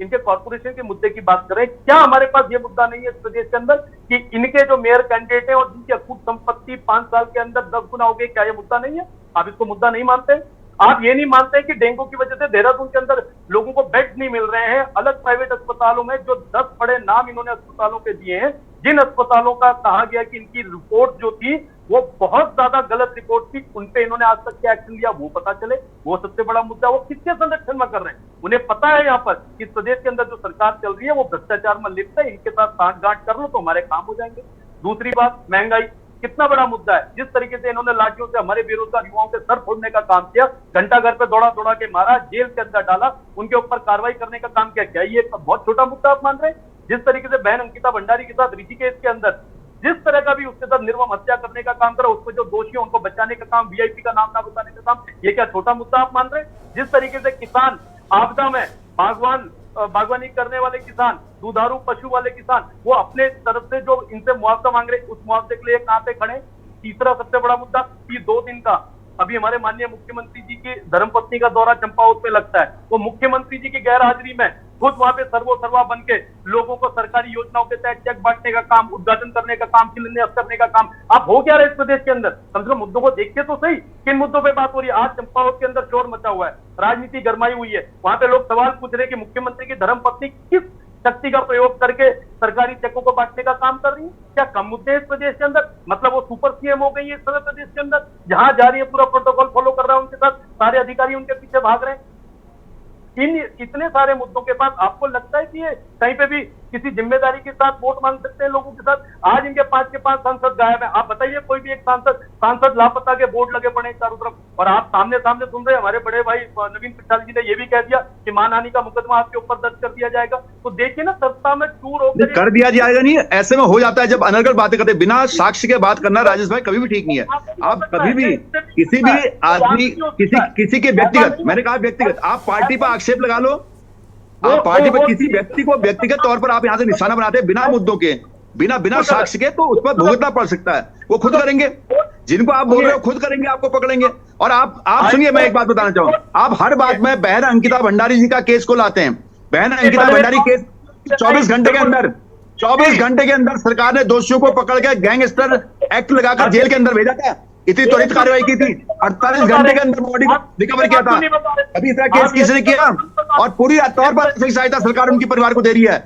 B: इनके कॉर्पोरेशन के मुद्दे की बात करें, क्या हमारे पास ये मुद्दा नहीं है इस प्रदेश के अंदर कि इनके जो मेयर कैंडिडेट है और जिनकी अकूत संपत्ति 5 साल के अंदर 10 गुना हो गई, क्या ये मुद्दा नहीं है? आप इसको मुद्दा नहीं मानते? आप ये नहीं मानते कि डेंगू की वजह से देहरादून के अंदर लोगों को बेड नहीं मिल रहे हैं? अलग प्राइवेट अस्पतालों में जो 10 बड़े नाम इन्होंने अस्पतालों के दिए हैं, जिन अस्पतालों का कहा गया कि इनकी रिपोर्ट जो थी वो बहुत ज्यादा गलत रिपोर्ट थी, उनपे इन्होंने आज तक क्या एक्शन लिया वो पता चले। वो सबसे बड़ा मुद्दा, वो किसके संरक्षण में कर रहे हैं? उन्हें पता है यहाँ पर कि प्रदेश के अंदर जो सरकार चल रही है वो भ्रष्टाचार में लिप्त है, इनके साथ सांठगांठ कर लो तो हमारे काम हो जाएंगे। दूसरी बात, महंगाई कितना बड़ा मुद्दा है। जिस तरीके से इन्होंने लाठियों से हमारे बेरोजगार युवाओं के सर फोड़ने का काम किया, घंटा घर पे दौड़ा दौड़ा के मारा, जेल के अंदर डाला, उनके ऊपर कार्रवाई करने का काम किया, क्या ये बहुत छोटा मुद्दा आप मान रहे हैं? जिस तरीके से बहन अंकिता भंडारी के साथ ऋषिकेश के अंदर जिस तरह का भी उसके साथ निर्मम हत्या करने का काम करा, उसको जो दोषी है उनको बचाने का काम, वीआईपी का नाम ना बताने का काम, ये क्या छोटा मुद्दा आप मान रहे हैं? जिस तरीके से किसान आपदा में बागवानी करने वाले किसान, दुधारू पशु वाले किसान, वो अपने तरफ से जो इनसे मुआवजा मांग रहे, उस मुआवजे के लिए कहां पे खड़े? तीसरा सबसे बड़ा मुद्दा कि 2 दिन का अभी हमारे माननीय मुख्यमंत्री जी की धर्मपत्नी का दौरा चंपावत पे लगता है, वो मुख्यमंत्री जी की गैर हाजिरी में खुद वहां पे सर्वा बन के लोगों को सरकारी योजनाओं के तहत चेक बांटने का काम, उद्घाटन करने का काम, शिलान्यास करने का काम, आप हो क्या रहे इस प्रदेश के अंदर? कम से कम मुद्दों को देखिए तो सही, किन मुद्दों पे बात हो रही है? आज चंपावत के अंदर शोर मचा हुआ है, राजनीति गरमाई हुई है, वहां पे लोग सवाल पूछ रहे हैं कि मुख्यमंत्री की धर्मपत्नी किस शक्ति का प्रयोग करके सरकारी चेकों को बांटने का काम कर रही है? क्या कम मुद्दे हैं इस प्रदेश के अंदर? मतलब वो सुपर सीएम हो गई है इस समय प्रदेश के अंदर, जहां जा रही है पूरा प्रोटोकॉल फॉलो कर रहा है, उनके साथ सारे अधिकारी उनके पीछे भाग रहे हैं। इतने सारे मुद्दों के पास आपको लगता है कि ये कहीं पे भी किसी जिम्मेदारी के साथ वोट मांग सकते हैं लोगों के साथ? आज इनके 5 के 5 सांसद गायब है। आप बताइए, कोई भी एक सांसद लापता के बोर्ड लगे पड़े चारों तरफ, और आप सामने सुन रहे हैं। हमारे बड़े भाई नवीन पिटाल जी ने ये भी कह दिया कि मानहानि का मुकदमा आपके ऊपर दर्ज कर दिया जाएगा। तो देखिए ना, सत्ता में चूर होकर
D: कर दिया जाएगा नहीं, ऐसे में हो जाता है जब अनर्गल बातें करते, बिना साक्ष्य के बात करना राजेश भाई कभी भी ठीक नहीं है। आप कभी भी किसी भी आदमी किसी के व्यक्तिगत, मैंने कहा व्यक्तिगत, आप पार्टी पर आक्षेप लगा लो, आप पार्टी पर किसी व्यक्ति को व्यक्तिगत तौर पर आप यहां से निशाना बनाते हैं बिना मुद्दों के, बिना साक्ष्य के, तो उस पर भुगतना पड़ सकता है। वो खुद करेंगे, जिनको आप बोल रहे हो खुद करेंगे, आपको पकड़ेंगे। और आप सुनिए, मैं एक बात बताना चाहूंगा, आप हर बात में बहन अंकिता भंडारी जी का केस को लाते हैं। बहन अंकिता भंडारी केस 24 घंटे के अंदर सरकार ने दोषियों को पकड़ के गैंगस्टर एक्ट लगाकर जेल के अंदर भेजा था। इतनी त्वरित कार्रवाई की थी, 48 घंटे के अंदर बॉडी को रिकवर किया था। अभी इसका केस किसने किया? और पूरी तौर पर सहायता सरकार उनके परिवार को दे रही है।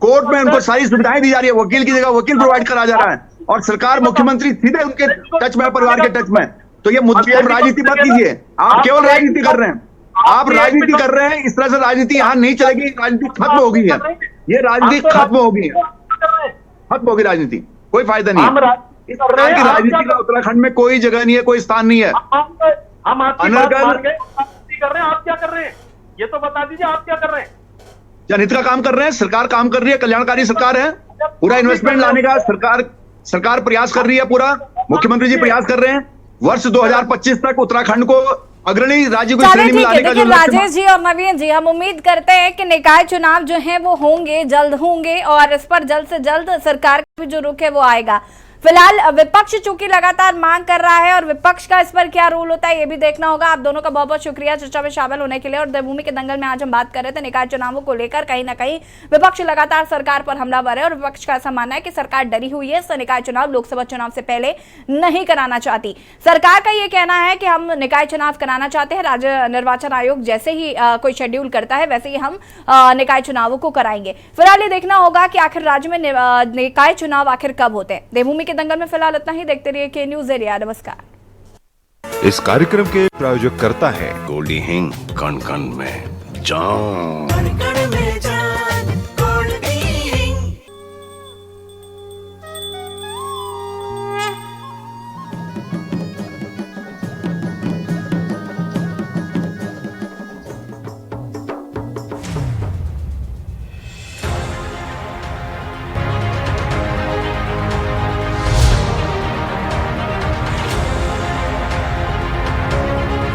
D: कोर्ट में उनको सारी सुविधाएं दी जा रही है, वकील की जगह वकील प्रोवाइड करा जा रहा है, और सरकार, मुख्यमंत्री सीधे उनके टच में, परिवार के टच में। तो ये मुद्दे राजनीति मत कीजिए, आप केवल राजनीति कर रहे हैं, आप राजनीति कर रहे हैं। इस तरह से राजनीति यहां नहीं चलेगी, राजनीति खत्म हो गई है, ये राजनीति खत्म हो गई है, खत्म होगी राजनीति, कोई फायदा नहीं है। इस प्रकार की राजनीति का उत्तराखंड में कोई जगह नहीं है, कोई स्थान नहीं है।
B: हम आपकी बात मान गए, कर रहे हैं, आप क्या कर रहे हैं ये तो बता दीजिए, आप क्या कर रहे हैं?
D: जनहित का काम कर रहे हैं, सरकार काम कर रही है, कल्याणकारी सरकार है, पूरा इन्वेस्टमेंट लाने का सरकार प्रयास कर रही है, पूरा मुख्यमंत्री जी प्रयास कर रहे हैं वर्ष 2025 तक उत्तराखंड को अग्रणी राज्य की श्रेणी में लाने का।
A: देखिए राजेश जी और नवीन जी, हम उम्मीद करते हैं कि निकाय चुनाव जो है वो होंगे, जल्द होंगे, और इस पर जल्द से जल्द सरकार का भी जो रुख है वो आएगा। फिलहाल विपक्ष चूंकि लगातार मांग कर रहा है, और विपक्ष का इस पर क्या रोल होता है ये भी देखना होगा। आप दोनों का बहुत बहुत शुक्रिया चर्चा में शामिल होने के लिए। और देवभूमि के दंगल में आज हम बात कर रहे थे निकाय चुनावों को लेकर, कहीं ना कहीं विपक्ष लगातार सरकार पर हमलावर है, और विपक्ष का ऐसा मानना है कि सरकार डरी हुई है, निकाय चुनाव लोकसभा चुनाव से पहले नहीं कराना चाहती। सरकार का ये कहना है कि हम निकाय चुनाव कराना चाहते हैं, राज्य निर्वाचन आयोग जैसे ही कोई शेड्यूल करता है वैसे ही हम निकाय चुनावों को कराएंगे। फिलहाल ये देखना होगा कि आखिर राज्य में निकाय चुनाव आखिर कब होते हैं। देवभूमि के दंगल में फिलहाल इतना ही। देखते रहिए के न्यूज़ एरिया। नमस्कार।
E: इस कार्यक्रम के प्रायोजक करता है गोल्डी हिंग, कण कण में जान।